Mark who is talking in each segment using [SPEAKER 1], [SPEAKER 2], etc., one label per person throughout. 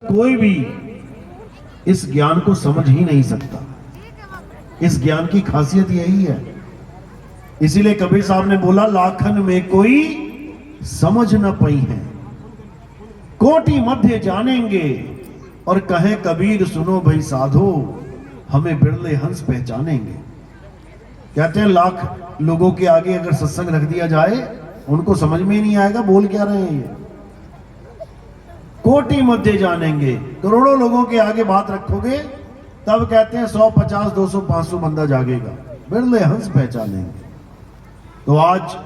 [SPEAKER 1] कोई भी इस ज्ञान को समझ ही नहीं सकता। इस ज्ञान की खासियत यही है। इसीलिए कबीर साहब ने बोला, लाखन में कोई समझ न पई है, कोटि मध्य जानेंगे। और कहे कबीर सुनो भाई साधो, हमें बिरले हंस पहचानेंगे। कहते हैं लाख लोगों के आगे अगर सत्संग रख दिया जाए, उनको समझ में ही नहीं आएगा बोल क्या रहे हैं ये। कोटि मध्य जानेंगे, करोड़ों लोगों के आगे बात रखोगे तब कहते हैं 100, 50, 200, 500 बंदा जागेगा, बिरले हंस पहचानेंगे। तो आज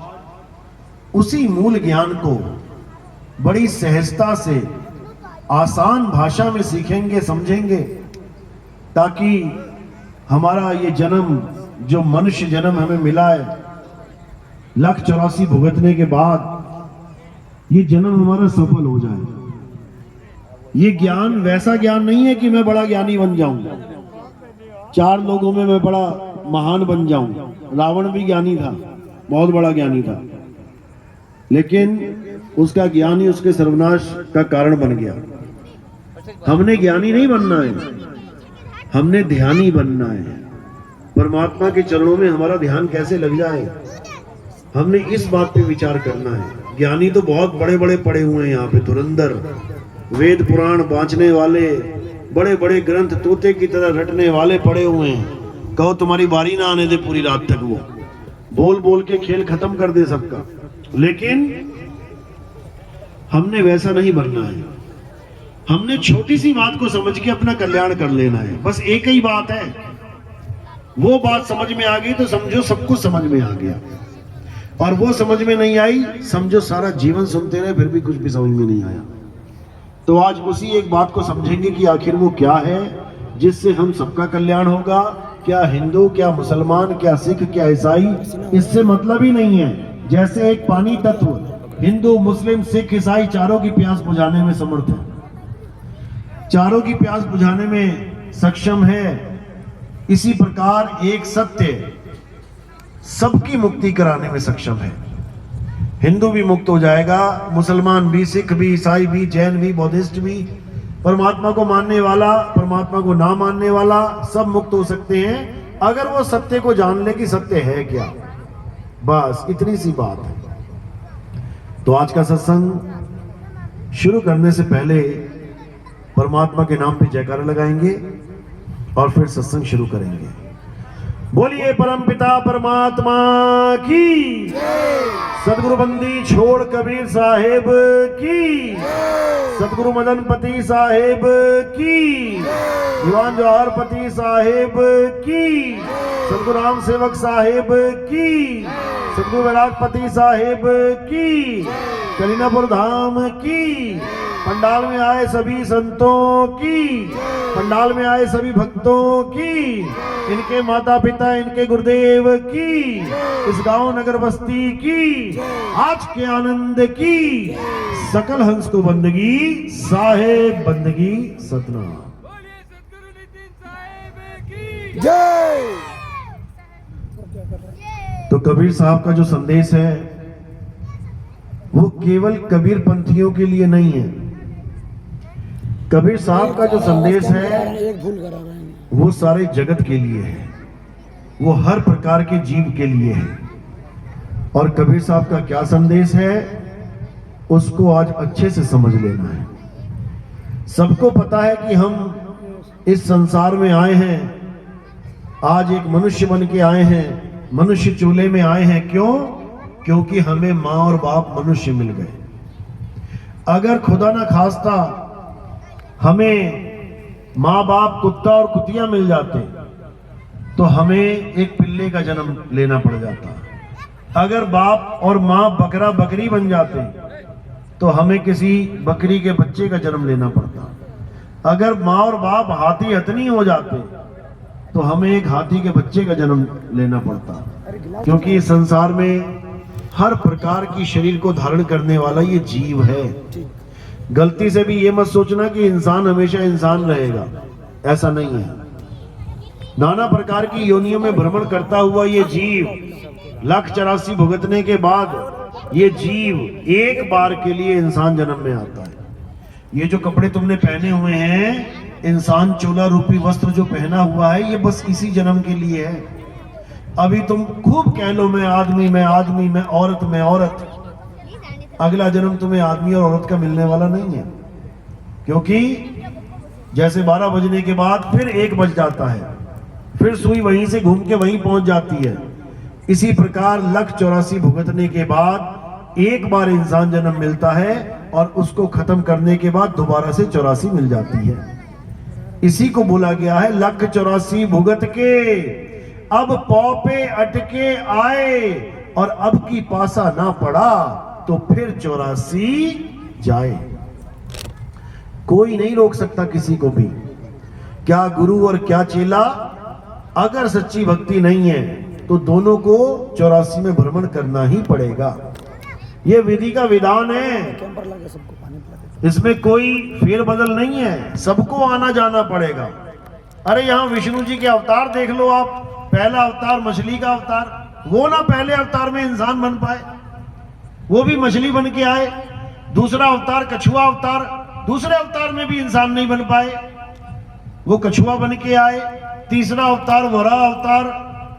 [SPEAKER 1] उसी मूल ज्ञान को बड़ी सहजता से आसान भाषा में सीखेंगे, समझेंगे, ताकि हमारा ये जन्म, जो मनुष्य जन्म हमें मिला है, 184 भुगतने के बाद ये जन्म हमारा सफल हो जाए। ये ज्ञान वैसा ज्ञान नहीं है कि मैं बड़ा ज्ञानी बन जाऊं, 4 लोगों में मैं बड़ा महान बन जाऊं। रावण भी ज्ञानी था, बहुत बड़ा ज्ञानी था, लेकिन उसका ज्ञान ही उसके सर्वनाश का कारण बन गया। हमने ज्ञानी नहीं बनना है, हमने ध्यानी बनना है। परमात्मा के चरणों में हमारा ध्यान कैसे लग जाए, हमने इस बात पे विचार करना है। ज्ञानी तो बहुत बड़े बड़े पड़े हुए हैं यहाँ पे, धुरंधर, वेद पुराण बांचने वाले, बड़े बड़े ग्रंथ तोते की तरह रटने वाले पड़े हुए हैं। कहो तुम्हारी बारी ना आने दे पूरी रात तक, वो बोल बोल के खेल खत्म कर दे सबका। लेकिन हमने वैसा नहीं बनना है। हमने छोटी सी बात को समझ के अपना कल्याण कर लेना है। बस एक ही बात है, वो बात समझ में आ गई तो समझो सब कुछ समझ में आ गया, और वो समझ में नहीं आई, समझो सारा जीवन सुनते रहे फिर भी कुछ भी समझ में नहीं आया। तो आज उसी एक बात को समझेंगे कि आखिर वो क्या है जिससे हम सबका कल्याण होगा। क्या हिंदू, क्या मुसलमान, क्या सिख, क्या ईसाई, इससे मतलब ही नहीं है। जैसे एक पानी तत्व हिंदू, मुस्लिम, सिख, ईसाई चारों की प्यास बुझाने में समर्थ है, चारों की प्यास बुझाने में सक्षम है, इसी प्रकार एक सत्य सबकी मुक्ति कराने में सक्षम है। हिंदू भी मुक्त हो जाएगा, मुसलमान भी, सिख भी, ईसाई भी, जैन भी, बौद्धिस्ट भी, परमात्मा को मानने वाला, परमात्मा को ना मानने वाला, सब मुक्त हो सकते हैं अगर वो सत्य को जान ले कि सत्य है क्या। बस इतनी सी बात है। तो आज का सत्संग शुरू करने से पहले परमात्मा के नाम पे जयकारा लगाएंगे और फिर सत्संग शुरू करेंगे। बोलिए परमपिता परमात्मा की, सदगुरु बंदी छोड़ कबीर साहेब की, सदगुरु मदनपति साहेब की, दीवान जवाहरपति साहेब की, सदगुरु राम सेवक साहेब की, सदगुरु वैरागपति साहेब की, कलीनापुर धाम की, पंडाल में आए सभी संतों की, पंडाल में आए सभी भक्तों की, इनके माता पिता, इनके गुरुदेव की, इस गांव नगर बस्ती की, आज के आनंद की, सकल हंस को बंदगी, साहेब बंदगी सतनाम।
[SPEAKER 2] जय।
[SPEAKER 1] तो कबीर साहब का जो संदेश है वो केवल कबीर पंथियों के लिए नहीं है। कबीर साहब का जो संदेश है वो सारे जगत के लिए है, वो हर प्रकार के जीव के लिए है। और कबीर साहब का क्या संदेश है उसको आज अच्छे से समझ लेना है। सबको पता है कि हम इस संसार में आए हैं, आज एक मनुष्य बन के आए हैं, मनुष्य चूल्हे में आए हैं। क्यों? क्योंकि हमें माँ और बाप मनुष्य मिल गए। अगर खुदा ना खास्ता हमें माँ बाप कुत्ता और कुतिया मिल जाते तो हमें एक पिल्ले का जन्म लेना पड़ जाता। अगर बाप और माँ बकरा बकरी बन जाते तो हमें किसी बकरी के बच्चे का जन्म लेना पड़ता। अगर माँ और बाप हाथी हथनी हो जाते तो हमें एक हाथी के बच्चे का जन्म लेना पड़ता। क्योंकि इस संसार में हर प्रकार की शरीर को धारण करने वाला ये जीव है। गलती से भी ये मत सोचना कि इंसान हमेशा इंसान रहेगा, ऐसा नहीं है। नाना प्रकार की योनियों में भ्रमण करता हुआ ये जीव 184 भुगतने के बाद ये जीव एक बार के लिए इंसान जन्म में आता है। ये जो कपड़े तुमने पहने हुए हैं, इंसान चोला रूपी वस्त्र जो पहना हुआ है, ये बस इसी जन्म के लिए है। अभी तुम खूब कह लो मैं आदमी, मैं आदमी, मैं औरत, मैं औरत, अगला जन्म तुम्हें आदमी और औरत का मिलने वाला नहीं है। क्योंकि जैसे 12 बजने के बाद फिर 1 बज जाता है, फिर सुई वहीं से घूम के वहीं पहुंच जाती है। इसी प्रकार 1,84 भुगतने के बाद एक बार इंसान जन्म मिलता है और उसको खत्म करने के बाद दोबारा से 84 मिल जाती है। इसी को बोला गया है 1,84 भुगत के अब पौ पे अटके आए, और अब की पासा ना पड़ा तो फिर 84 जाए। कोई नहीं रोक सकता किसी को भी, क्या गुरु और क्या चेला। अगर सच्ची भक्ति नहीं है तो दोनों को 84 में भ्रमण करना ही पड़ेगा। यह विधि का विधान है, इसमें कोई फेरबदल नहीं है, सबको आना जाना पड़ेगा। अरे यहां विष्णु जी के अवतार देख लो आप। पहला अवतार मछली का अवतार, वो ना पहले अवतार में इंसान बन पाए, वो भी मछली बन के आए। दूसरा अवतार कछुआ अवतार, दूसरे अवतार में भी इंसान नहीं बन पाए, वो कछुआ बन के आए। तीसरा अवतार वराह अवतार,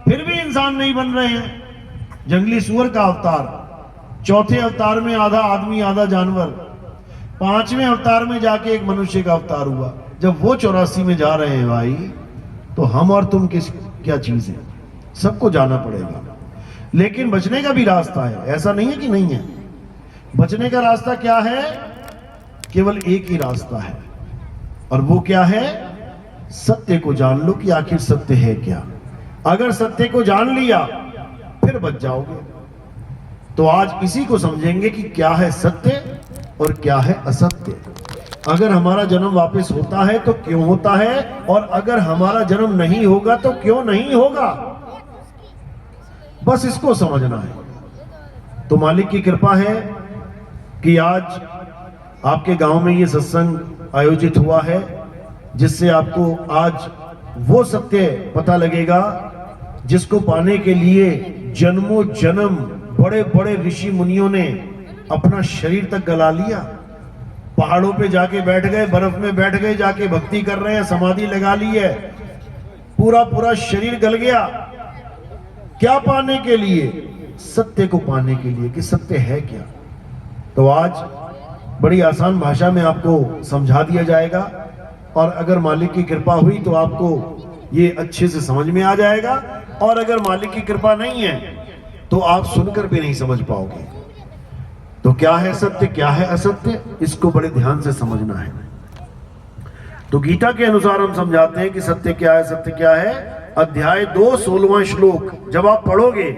[SPEAKER 1] फिर भी इंसान नहीं बन रहे हैं। जंगली सुअर का अवतार, चौथे अवतार में आधा आदमी आधा जानवर, 5वें अवतार में जाके एक मनुष्य का अवतार हुआ। जब वो 84 में जा रहे हैं भाई, तो हम और तुम क्या चीज है? सबको जाना पड़ेगा। लेकिन बचने का भी रास्ता है, ऐसा नहीं है कि नहीं है। बचने का रास्ता क्या है? केवल एक ही रास्ता है, और वो क्या है? सत्य को जान लो कि आखिर सत्य है क्या। अगर सत्य को जान लिया फिर बच जाओगे। तो आज इसी को समझेंगे कि क्या है सत्य और क्या है असत्य। अगर हमारा जन्म वापस होता है तो क्यों होता है, और अगर हमारा जन्म नहीं होगा तो क्यों नहीं होगा। बस इसको समझना है। तो मालिक की कृपा है कि आज आपके गांव में ये सत्संग आयोजित हुआ है, जिससे आपको आज वो सत्य पता लगेगा जिसको पाने के लिए जन्मों जन्म बड़े बड़े ऋषि मुनियों ने अपना शरीर तक गला लिया। पहाड़ों पे जाके बैठ गए, बर्फ में बैठ गए, जाके भक्ति कर रहे हैं, समाधि लगा ली है, पूरा पूरा शरीर गल गया। क्या पाने के लिए? सत्य को पाने के लिए कि सत्य है क्या। तो आज बड़ी आसान भाषा में आपको समझा दिया जाएगा, और अगर मालिक की कृपा हुई तो आपको ये अच्छे से समझ में आ जाएगा, और अगर मालिक की कृपा नहीं है तो आप सुनकर भी नहीं समझ पाओगे। तो क्या है सत्य, क्या है असत्य, इसको बड़े ध्यान से समझना है। तो गीता के अनुसार हम समझाते हैं कि सत्य क्या है, सत्य क्या है। अध्याय 2 16वां श्लोक जब आप पढ़ोगे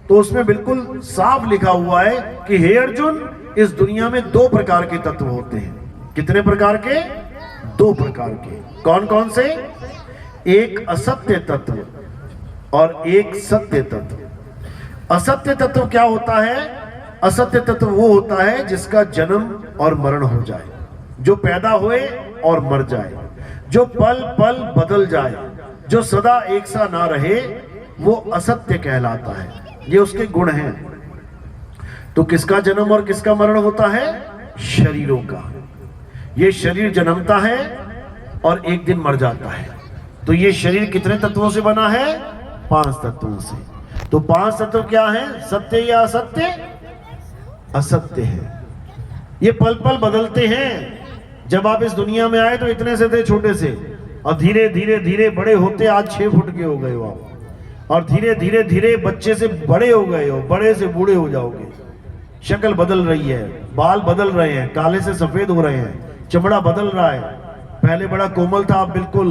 [SPEAKER 1] तो उसमें बिल्कुल साफ लिखा हुआ है कि हे अर्जुन, इस दुनिया में 2 प्रकार के तत्व होते हैं। कितने प्रकार के? 2 प्रकार के। कौन कौन से? एक असत्य तत्व और एक सत्य तत्व। असत्य तत्व क्या होता है? असत्य तत्व वो होता है जिसका जन्म और मरण हो जाए, जो पैदा हुए और मर जाए, जो पल पल बदल जाए, जो सदा एक सा ना रहे, वो असत्य कहलाता है। ये उसके गुण हैं। तो किसका जन्म और किसका मरण होता है? शरीरों का। ये शरीर जन्मता है और एक दिन मर जाता है। तो ये शरीर कितने तत्वों से बना है? 5 तत्वों से। तो 5 तत्व क्या है? सत्य या असत्य? असत्य है। ये पल पल बदलते हैं। जब आप इस दुनिया में आए तो इतने से थे, छोटे से, और धीरे धीरे धीरे बड़े होते आज 6 फुट के हो गए हो आप, और धीरे धीरे धीरे बच्चे से बड़े हो गए हो, बड़े से बूढ़े हो जाओगे। शक्ल बदल रही है, बाल बदल रहे हैं, काले से सफेद हो रहे हैं, चमड़ा बदल रहा है। पहले बड़ा कोमल था, अब बिल्कुल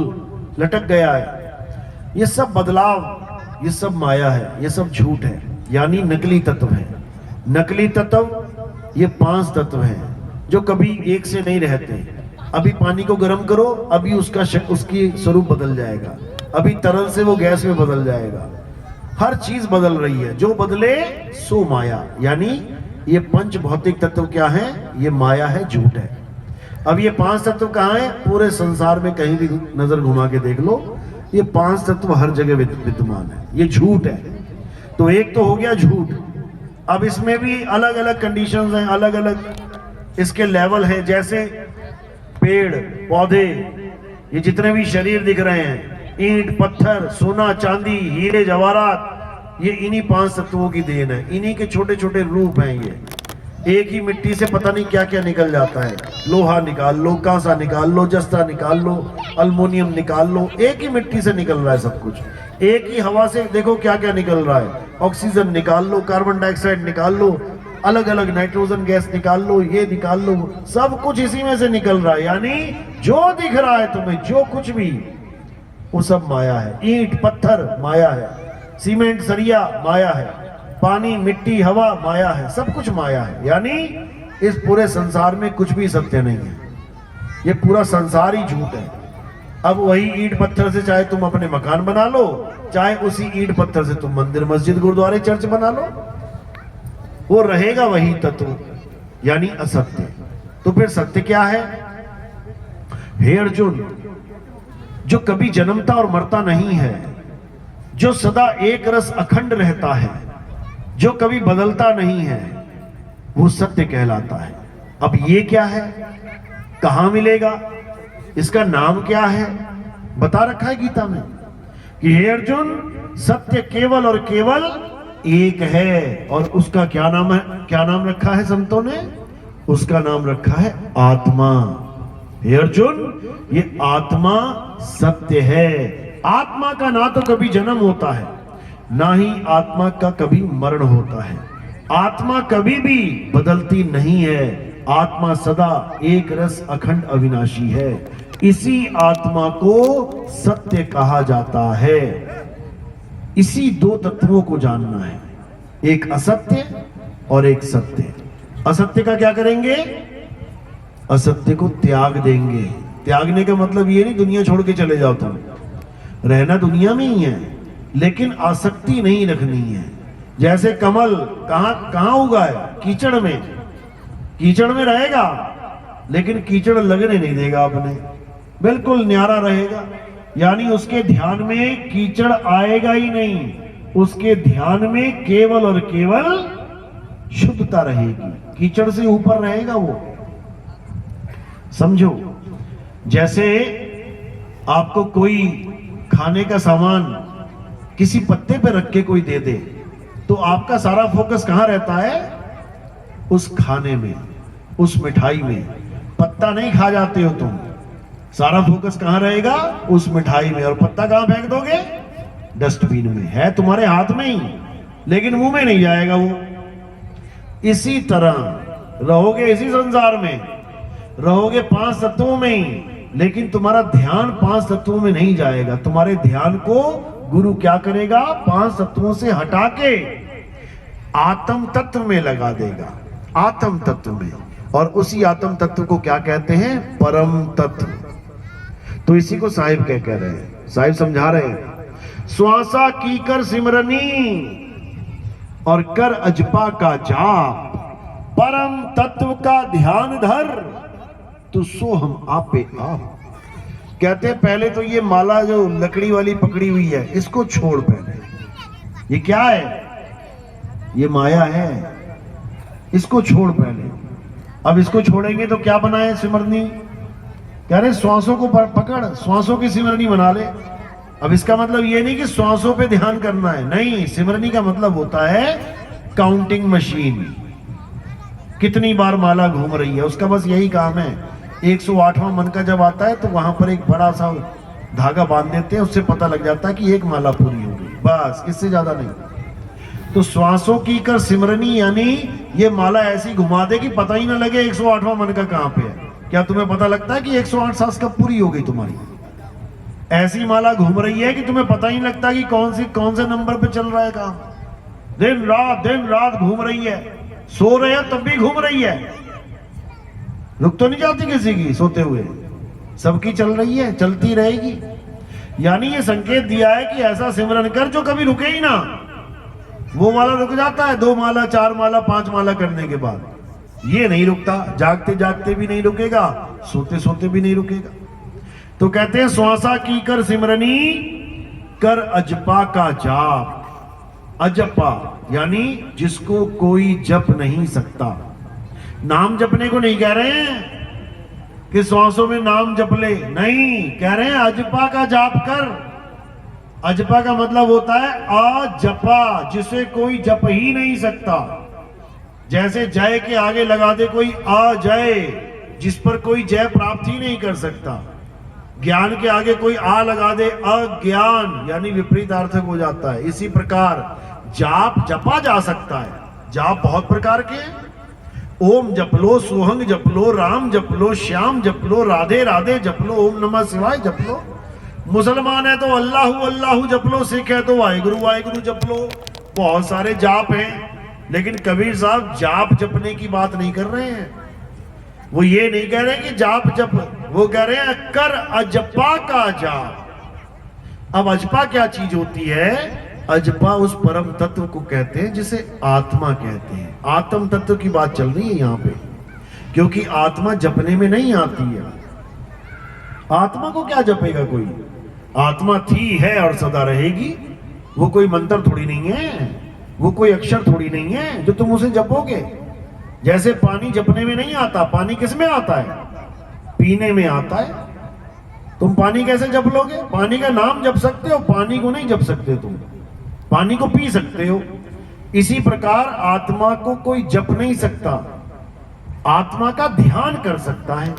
[SPEAKER 1] लटक गया है। ये सब बदलाव, ये सब माया है, ये सब झूठ है, यानी नकली तत्व है। नकली तत्व ये 5 तत्व हैं जो कभी एक से नहीं रहते। अभी पानी को गर्म करो, अभी उसकी स्वरूप बदल जाएगा, अभी तरल से वो गैस में बदल जाएगा। हर चीज बदल रही है। जो बदले सो माया, यानी ये 5 भौतिक तत्व क्या है? ये माया है, झूठ है। अब ये 5 तत्व कहाँ है? पूरे संसार में कहीं भी नजर घुमा के देख लो, ये 5 तत्व हर जगह विद्यमान है। ये झूठ है। तो एक तो हो गया झूठ। अब इसमें भी अलग अलग कंडीशंस हैं, अलग अलग इसके लेवल हैं। जैसे पेड़ पौधे, ये जितने भी शरीर दिख रहे हैं, ईंट पत्थर सोना चांदी हीरे जवाहरात, ये इन्हीं 5 तत्वों की देन है, इन्हीं के छोटे छोटे रूप हैं। ये एक ही मिट्टी से पता नहीं क्या क्या निकल जाता है, लोहा निकाल लो, कांसा निकाल लो, जस्ता निकाल लो, अल्मोनियम निकाल लो, एक ही मिट्टी से निकल रहा है सब कुछ। एक ही हवा से देखो क्या क्या निकल रहा है, ऑक्सीजन निकाल लो, कार्बन डाइऑक्साइड निकाल लो, अलग अलग नाइट्रोजन गैस निकाल लो, ये निकाल लो, सब कुछ इसी में से निकल रहा है। यानी जो दिख रहा है तुम्हें, जो कुछ भी, वो सब माया है। ईंट पत्थर माया है, सीमेंट सरिया माया है, पानी मिट्टी हवा माया है, सब कुछ माया है। यानी इस पूरे संसार में कुछ भी सत्य नहीं है, ये पूरा संसार ही झूठ है। अब वही ईंट पत्थर से चाहे तुम अपने मकान बना लो, चाहे उसी ईंट पत्थर से तुम मंदिर मस्जिद गुरुद्वारे चर्च बना लो, वो रहेगा वही तत्व, यानी असत्य। तो फिर सत्य क्या है? हे अर्जुन, जो कभी जन्मता और मरता नहीं है, जो सदा एक रस अखंड रहता है, जो कभी बदलता नहीं है, वो सत्य कहलाता है। अब ये क्या है, कहां मिलेगा, इसका नाम क्या है? बता रखा है गीता में कि हे अर्जुन, सत्य केवल और केवल एक है। और उसका क्या नाम है? क्या नाम रखा है संतों ने? उसका नाम रखा है आत्मा। हे अर्जुन, ये आत्मा सत्य है। आत्मा का ना तो कभी जन्म होता है, ना ही आत्मा का कभी मरण होता है। आत्मा कभी भी बदलती नहीं है। आत्मा सदा एक रस अखंड अविनाशी है। इसी आत्मा को सत्य कहा जाता है। इसी 2 तत्वों को जानना है, एक असत्य और एक सत्य। असत्य का क्या करेंगे? असत्य को त्याग देंगे। त्यागने का मतलब ये नहीं दुनिया छोड़ के चले जाओ, तुम रहना दुनिया में ही है, लेकिन आसक्ति नहीं रखनी है। जैसे कमल कहां उगा है? कीचड़ में। कीचड़ में रहेगा, लेकिन कीचड़ लगने नहीं देगा अपने, बिल्कुल न्यारा रहेगा। यानी उसके ध्यान में कीचड़ आएगा ही नहीं, उसके ध्यान में केवल और केवल शुद्धता रहेगी, कीचड़ से ऊपर रहेगा वो। समझो, जैसे आपको कोई खाने का सामान किसी पत्ते पे रख के कोई दे दे, तो आपका सारा फोकस कहां रहता है? उस खाने में, उस मिठाई में। पत्ता नहीं खा जाते हो तुम, सारा फोकस कहां रहेगा? उस मिठाई में। और पत्ता कहां फेंक दोगे? डस्टबिन में। है तुम्हारे हाथ में ही, लेकिन मुंह में नहीं जाएगा वो। इसी तरह रहोगे, इसी संसार में रहोगे 5 तत्वों में ही, लेकिन तुम्हारा ध्यान 5 तत्वों में नहीं जाएगा। तुम्हारे ध्यान को गुरु क्या करेगा? 5 तत्वों से हटा के आत्म तत्व में लगा देगा, आत्म तत्व में। और उसी आत्म तत्व को क्या कहते हैं? परम तत्व। तो इसी को साहिब क्या कह रहे हैं? साहिब समझा रहे हैं, श्वासा की कर सिमरनी और कर अजपा का जाप, परम तत्व का ध्यान धर, तो सो हम आपे आप। कहते हैं पहले तो ये माला जो लकड़ी वाली पकड़ी हुई है, इसको छोड़ पहले। ये क्या है? ये माया है, इसको छोड़ पहले। अब इसको छोड़ेंगे तो क्या बनाए? सिमरनी। कह रहे श्वासों को पकड़, श्वासों की सिमरनी बना ले। अब इसका मतलब ये नहीं कि श्वासों पे ध्यान करना है, नहीं। सिमरनी का मतलब होता है काउंटिंग मशीन, कितनी बार माला घूम रही है, उसका बस यही काम है। 108वां मन का जब आता है तो वहां पर एक बड़ा सा धागा बांध देते हैं, उससे पता लग जाता है कि एक माला पूरी हो गई, बस, इससे ज्यादा नहीं। तो श्वासों की कर सिमरनी, यानी ये माला ऐसी घुमा दे कि पता ही ना लगे 108वां मन का कहां पे है। क्या तुम्हें पता लगता है कि 108 सांस कब पूरी हो गई तुम्हारी? ऐसी माला घूम रही है कि तुम्हें पता ही लगता कि कौन से नंबर पे चल रहा है काम। दिन रात घूम रही है, सो रहे हैं तब भी घूम रही है, रुक तो नहीं जाती किसी की सोते हुए, सबकी चल रही है, चलती रहेगी। यानी ये संकेत दिया है कि ऐसा सिमरन कर जो कभी रुके ही ना। वो माला रुक जाता है 2 माला 4 माला 5 माला करने के बाद, ये नहीं रुकता। जागते जागते भी नहीं रुकेगा, सोते सोते भी नहीं रुकेगा। तो कहते हैं श्वासा की कर सिमरनी, कर अजपा का जाप। अजपा यानी जिसको कोई जप नहीं सकता। नाम जपने को नहीं कह रहे हैं, कि श्वासों में नाम जप ले, नहीं, कह रहे हैं अजपा का जाप कर। अजपा का मतलब होता है अजपा, जिसे कोई जप ही नहीं सकता। जैसे जय के आगे लगा दे कोई अजय, जिस पर कोई जय प्राप्त ही नहीं कर सकता। ज्ञान के आगे कोई आ लगा दे अज्ञान, यानी विपरीत अर्थक हो जाता है। इसी प्रकार जाप जपा जा सकता है। जाप बहुत प्रकार के हैं। ओम जप लो, सोहंग जप लो, राम जप लो, श्याम जप लो, राधे राधे जप लो, ओम नमः शिवाय जप लो। मुसलमान है तो अल्लाहू अल्लाहू जप लो, सिख है तो वाहिगुरु वाहिगुरु जप लो। बहुत सारे जाप हैं, लेकिन कबीर साहब जाप जपने की बात नहीं कर रहे हैं। वो ये नहीं कह रहे कि जाप जप, वो कह रहे हैं कर अजपा का जाप। अब अजपा क्या चीज होती है? अजपा उस परम तत्व को कहते हैं जिसे आत्मा कहते हैं। आत्म तत्व की बात चल रही है यहां पे, क्योंकि आत्मा जपने में नहीं आती है। आत्मा को क्या जपेगा कोई? आत्मा थी, है और सदा रहेगी। वो कोई मंत्र थोड़ी नहीं है, वो कोई अक्षर थोड़ी नहीं है जो तुम उसे जपोगे। जैसे पानी जपने में नहीं आता, पानी किस में आता है? पीने में आता है। तुम पानी कैसे जप लोगे? पानी का नाम जप सकते हो, पानी को नहीं जप सकते। तुम पानी को पी सकते हो। इसी प्रकार आत्मा को कोई जप नहीं सकता, आत्मा का ध्यान कर सकता है।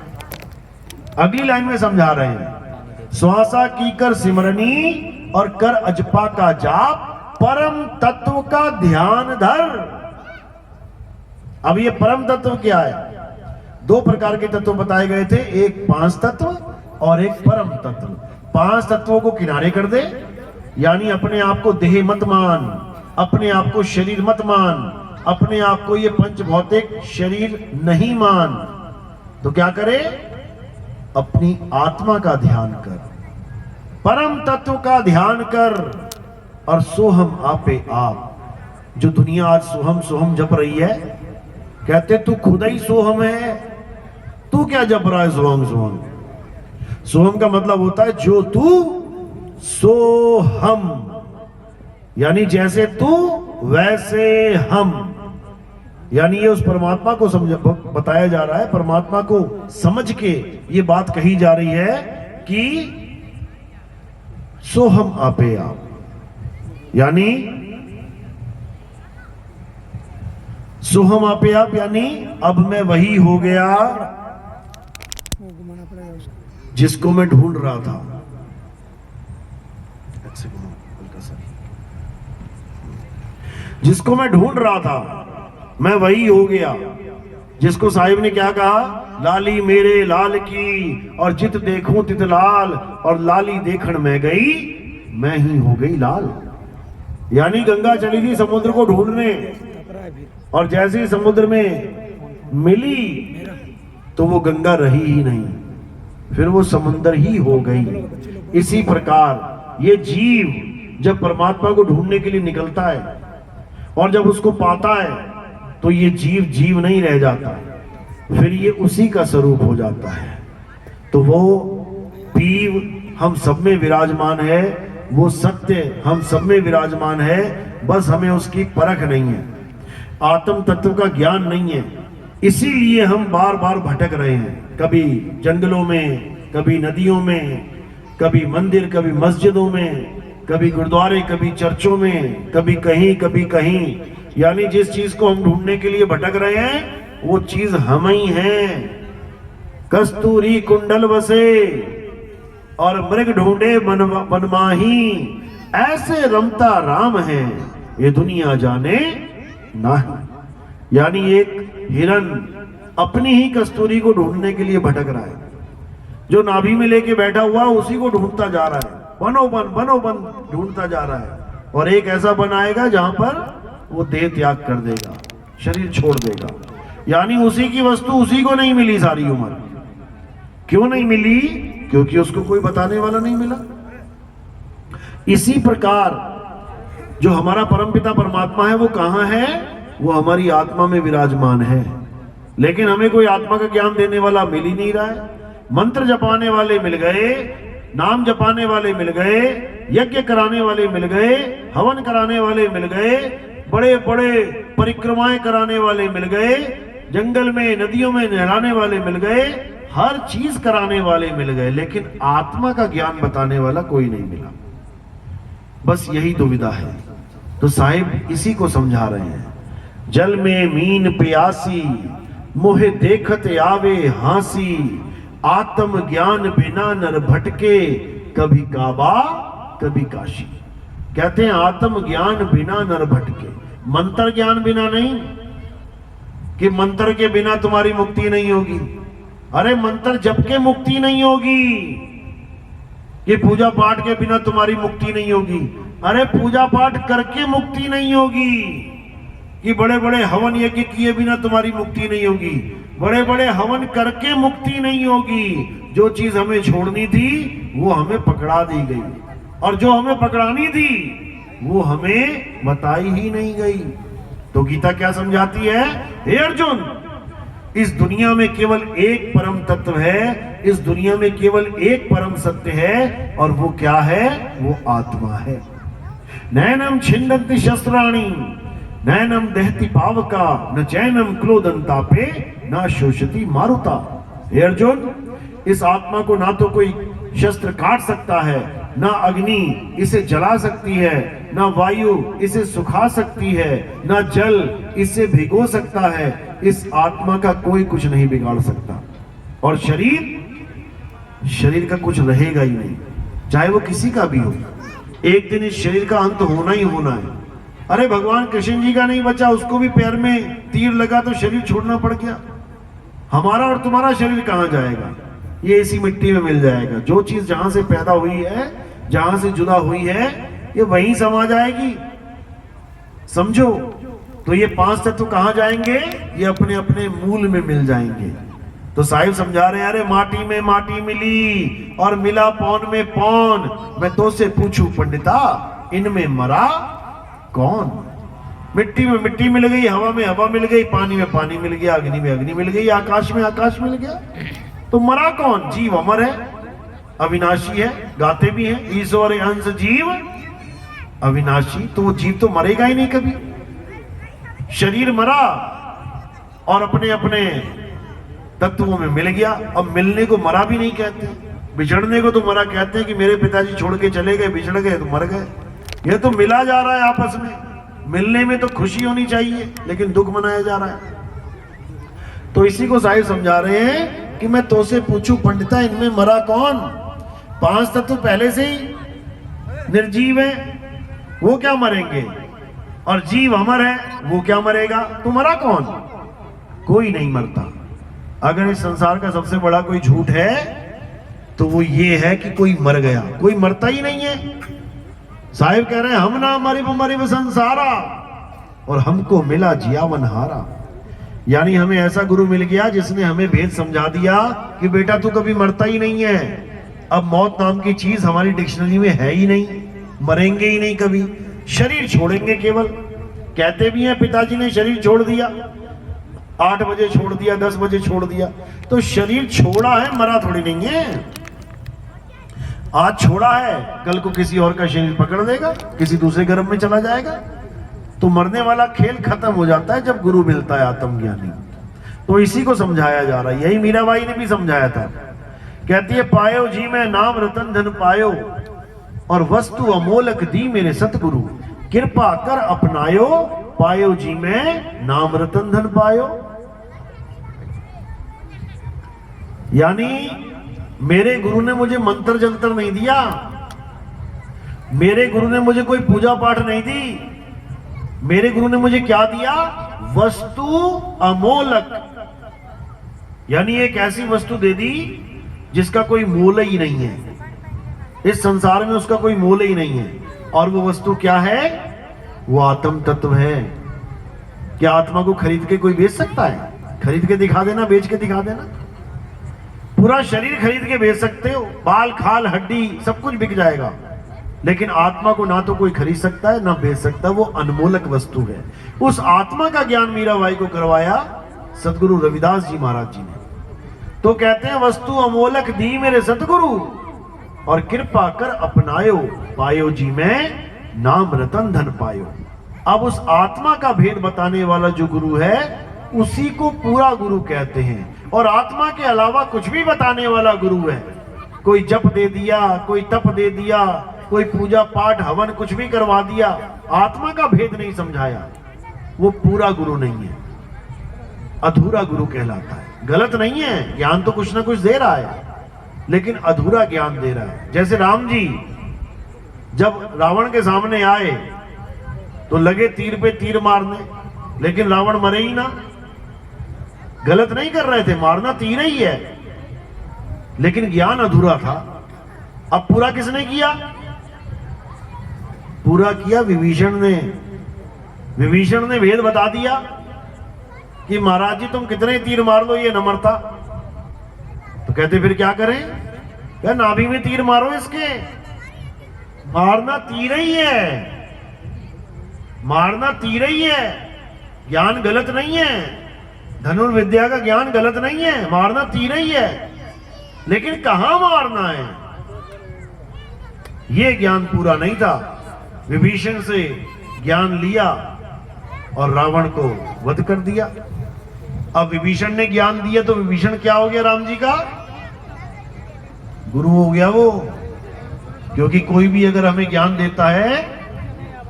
[SPEAKER 1] अगली लाइन में समझा रहे हैं, श्वासा की कर सिमरनी और कर अजपा का जाप, परम तत्व का ध्यान धर। अब ये परम तत्व क्या है? दो प्रकार के तत्व बताए गए थे, एक पांच तत्व और एक परम तत्व। पांच तत्वों को किनारे कर दे, यानी अपने आप को देह मत मान, अपने आप को शरीर मत मान, अपने आप को ये पंच भौतिक शरीर नहीं मान। तो क्या करे? अपनी आत्मा का ध्यान कर, परम तत्व का ध्यान कर। और सोहम आपे आप। जो दुनिया आज सोहम सोहम जप रही है, कहते तू खुद ही सोहम है, तू क्या जप रहा है सोहम सोहम? सोहम का मतलब होता है जो तू सो हम, यानी जैसे तू वैसे हम। यानी ये उस परमात्मा को बताया जा रहा है, परमात्मा को समझ के ये बात कही जा रही है कि सो हम आपे आप, यानी सो हम आपे आप, यानी अब मैं वही हो गया जिसको मैं ढूंढ रहा था। जिसको मैं ढूंढ रहा था, मैं वही हो गया। जिसको साहिब ने क्या कहा? लाली मेरे लाल की और जित देखूं तित लाल, और लाली देखण में गई मैं ही हो गई लाल। यानी गंगा चली थी समुद्र को ढूंढने, और जैसे ही समुद्र में मिली तो वो गंगा रही ही नहीं, फिर वो समुद्र ही हो गई। इसी प्रकार ये जीव जब परमात्मा को ढूंढने के लिए निकलता है और जब उसको पाता है तो ये जीव जीव नहीं रह जाता, फिर ये उसी का स्वरूप हो जाता है। तो वो पीव हम सब में विराजमान है, वो सत्य हम सब में विराजमान है, बस हमें उसकी परख नहीं है, आत्म तत्व का ज्ञान नहीं है। इसीलिए हम बार बार भटक रहे हैं, कभी जंगलों में, कभी नदियों में, कभी मंदिर, कभी मस्जिदों में, कभी गुरुद्वारे, कभी चर्चों में, कभी कहीं कभी कहीं। यानी जिस चीज को हम ढूंढने के लिए भटक रहे हैं वो चीज हम ही हैं। कस्तूरी कुंडल बसे और मृग ढूंढे मनमाही, ऐसे रमता राम है ये दुनिया जाने नहीं। यानी एक हिरन अपनी ही कस्तूरी को ढूंढने के लिए भटक रहा है, जो नाभि में लेके बैठा हुआ उसी को ढूंढता जा रहा है, बनो बन ढूंढता जा रहा है। और एक ऐसा बन आएगा जहां पर वो देह त्याग कर देगा, शरीर छोड़ देगा। यानी उसी की वस्तु उसी को नहीं मिली सारी उम्र। क्यों नहीं मिली? क्योंकि उसको कोई बताने वाला नहीं मिला। इसी प्रकार जो हमारा परमपिता परमात्मा है वो कहां है? वो हमारी आत्मा में विराजमान है, लेकिन हमें कोई आत्मा का ज्ञान देने वाला मिल ही नहीं रहा है। मंत्र जपाने वाले मिल गए, नाम जपाने वाले मिल गए, यज्ञ कराने वाले मिल गए, हवन कराने वाले मिल गए, बड़े बड़े परिक्रमाएं कराने वाले मिल गए, जंगल में नदियों में नहलाने वाले मिल गए, हर चीज कराने वाले मिल गए, लेकिन आत्मा का ज्ञान बताने वाला कोई नहीं मिला। बस यही दुविधा है। तो साहिब इसी को समझा रहे हैं, जल में मीन प्यासी, मोहे देखत आवे हांसी, आत्म ज्ञान बिना नर भटके, कभी काबा कभी काशी। कहते हैं आत्म ज्ञान बिना नर भटके, मंत्र ज्ञान बिना नहीं, कि मंत्र के बिना तुम्हारी मुक्ति नहीं होगी। अरे मंत्र जप के मुक्ति नहीं होगी, कि पूजा पाठ के बिना तुम्हारी मुक्ति नहीं होगी। अरे पूजा पाठ करके मुक्ति नहीं होगी, कि बड़े बड़े हवन यज्ञ किए बिना तुम्हारी मुक्ति नहीं होगी। बड़े बड़े हवन करके मुक्ति नहीं होगी। जो चीज हमें छोड़नी थी वो हमें पकड़ा दी गई, और जो हमें पकड़ानी थी वो हमें बताई ही नहीं गई। तो गीता क्या समझाती है? हे अर्जुन, इस दुनिया में केवल एक परम तत्व है, इस दुनिया में केवल एक परम सत्य है, और वो क्या है? वो आत्मा है। नैनम छिन्दन्ति शस्त्राणि, नैनम दहति पावका, न चैनम क्रोधन्तापे, न शोषति मारुता। हे अर्जुन, इस आत्मा को ना तो कोई शस्त्र काट सकता है, ना अग्नि इसे जला सकती है, ना वायु इसे सुखा सकती है, ना जल इसे भिगो सकता है। इस आत्मा का कोई कुछ नहीं बिगाड़ सकता। और शरीर का कुछ रहेगा ही नहीं, चाहे वो किसी का भी हो। एक दिन इस शरीर का अंत होना ही होना है। अरे भगवान कृष्ण जी का नहीं बचा, उसको भी पैर में तीर लगा तो शरीर छोड़ना पड़ गया। हमारा और तुम्हारा शरीर कहां जाएगा? ये इसी मिट्टी में मिल जाएगा। जो चीज जहां से पैदा हुई है, जहां से जुदा हुई है, ये वहीं समा जाएगी। समझो। तो ये पांच तत्व कहां जाएंगे? ये अपने अपने मूल में मिल जाएंगे। तो साहिब समझा रहे हैं, अरे माटी में माटी मिली और मिला पौन में पौन। मैं तो से पूछूं पंडिता, इनमें मरा कौन? मिट्टी में मिट्टी मिल गई, हवा में हवा मिल गई, पानी में पानी मिल गया, अग्नि में अग्नि मिल गई, आकाश में आकाश मिल गया। तो मरा कौन? जीव अमर है, अविनाशी है, गाते भी हैं ईश्वर अंश जीव अविनाशी। तो वो जीव तो मरेगा ही नहीं कभी। शरीर मरा और अपने अपने तत्वों में मिल गया। अब मिलने को मरा भी नहीं कहते, बिछड़ने को तो मरा कहते हैं, कि मेरे पिताजी छोड़ के चले गए, बिछड़ गए तो मर गए। ये तो मिला जा रहा है आपस में। मिलने में तो खुशी होनी चाहिए, लेकिन दुख मनाया जा रहा है। तो इसी को साहिब समझा रहे हैं कि मैं तो से पूछूं पंडिता, इनमें मरा कौन? पांच तत्व पहले से ही निर्जीव है, वो क्या मरेंगे? और जीव अमर है, वो क्या मरेगा? तो मरा कौन? कोई नहीं मरता। अगर इस संसार का सबसे बड़ा कोई झूठ है तो वो ये है कि कोई मर गया। कोई मरता ही नहीं है। साहिब कह रहे हैं, हम ना मरिब संसारा, और हमको मिला जियावन हारा। यानी हमें ऐसा गुरु मिल गया जिसने हमें भेद समझा दिया कि बेटा तू कभी मरता ही नहीं है। अब मौत नाम की चीज हमारी डिक्शनरी में है ही नहीं, मरेंगे ही नहीं कभी, शरीर छोड़ेंगे केवल। कहते भी हैं पिताजी ने शरीर छोड़ दिया, 8 बजे छोड़ दिया, 10 बजे छोड़ दिया। तो शरीर छोड़ा है, मरा थोड़ी नहीं है। आज छोड़ा है, कल को किसी और का शरीर पकड़ देगा, किसी दूसरे गर्भ में चला जाएगा। तो मरने वाला खेल खत्म हो जाता है जब गुरु मिलता है आत्मज्ञानी। तो इसी को समझाया जा रहा है। यही मीराबाई ने भी समझाया था। कहती है, पायो जी मैं नाम रतन धन पायो, और वस्तु अमोलक दी मेरे सतगुरु, कृपा कर अपनायो, पायो जी मैं नाम रतन धन पायो। यानी मेरे गुरु ने मुझे मंत्र जंतर नहीं दिया, मेरे गुरु ने मुझे कोई पूजा पाठ नहीं दी। मेरे गुरु ने मुझे क्या दिया? वस्तु अमोलक। यानी एक ऐसी वस्तु दे दी जिसका कोई मोल ही नहीं है। इस संसार में उसका कोई मोल ही नहीं है। और वो वस्तु क्या है? वो आत्म तत्व है। क्या आत्मा को खरीद के कोई बेच सकता है? खरीद के दिखा देना, बेच के दिखा देना। पूरा शरीर खरीद के बेच सकते हो, बाल खाल हड्डी सब कुछ बिक जाएगा, लेकिन आत्मा को ना तो कोई खरीद सकता है ना बेच सकता। वो अनमोलक वस्तु है। उस आत्मा का ज्ञान मीराबाई को करवाया सदगुरु रविदास जी महाराज जी ने। तो कहते हैं, वस्तु अमोलक दी मेरे सतगुरु, और कृपा कर अपनायो, पायो जी मैं नाम रतन धन पायो। अब उस आत्मा का भेद बताने वाला जो गुरु है, उसी को पूरा गुरु कहते हैं। और आत्मा के अलावा कुछ भी बताने वाला गुरु है। कोई जप दे दिया, कोई तप दे दिया, कोई पूजा पाठ हवन कुछ भी करवा दिया, आत्मा का भेद नहीं समझाया, वो पूरा गुरु नहीं है, अधूरा गुरु कहलाता है। गलत नहीं है, ज्ञान तो कुछ ना कुछ दे रहा है, लेकिन अधूरा ज्ञान दे रहा है। जैसे राम जी जब रावण के सामने आए तो लगे तीर पे तीर मारने, लेकिन रावण मरे ही ना। गलत नहीं कर रहे थे, मारना तीर ही है, लेकिन ज्ञान अधूरा था। अब पूरा किसने किया? पूरा किया विभीषण ने। विभीषण ने भेद बता दिया कि महाराज जी तुम कितने तीर मार लो ये न मरता। तो कहते फिर क्या करें? क्या नाभि में तीर मारो इसके, मारना तीर ही है, मारना तीर ही है। ज्ञान गलत नहीं है, धनुर्विद्या का ज्ञान गलत नहीं है, मारना तीर ही है, लेकिन कहां मारना है ये ज्ञान पूरा नहीं था। विभीषण से ज्ञान लिया और रावण को वध कर दिया। अब विभीषण ने ज्ञान दिया तो विभीषण क्या हो गया? राम जी का गुरु हो गया वो। क्योंकि कोई भी अगर हमें ज्ञान देता है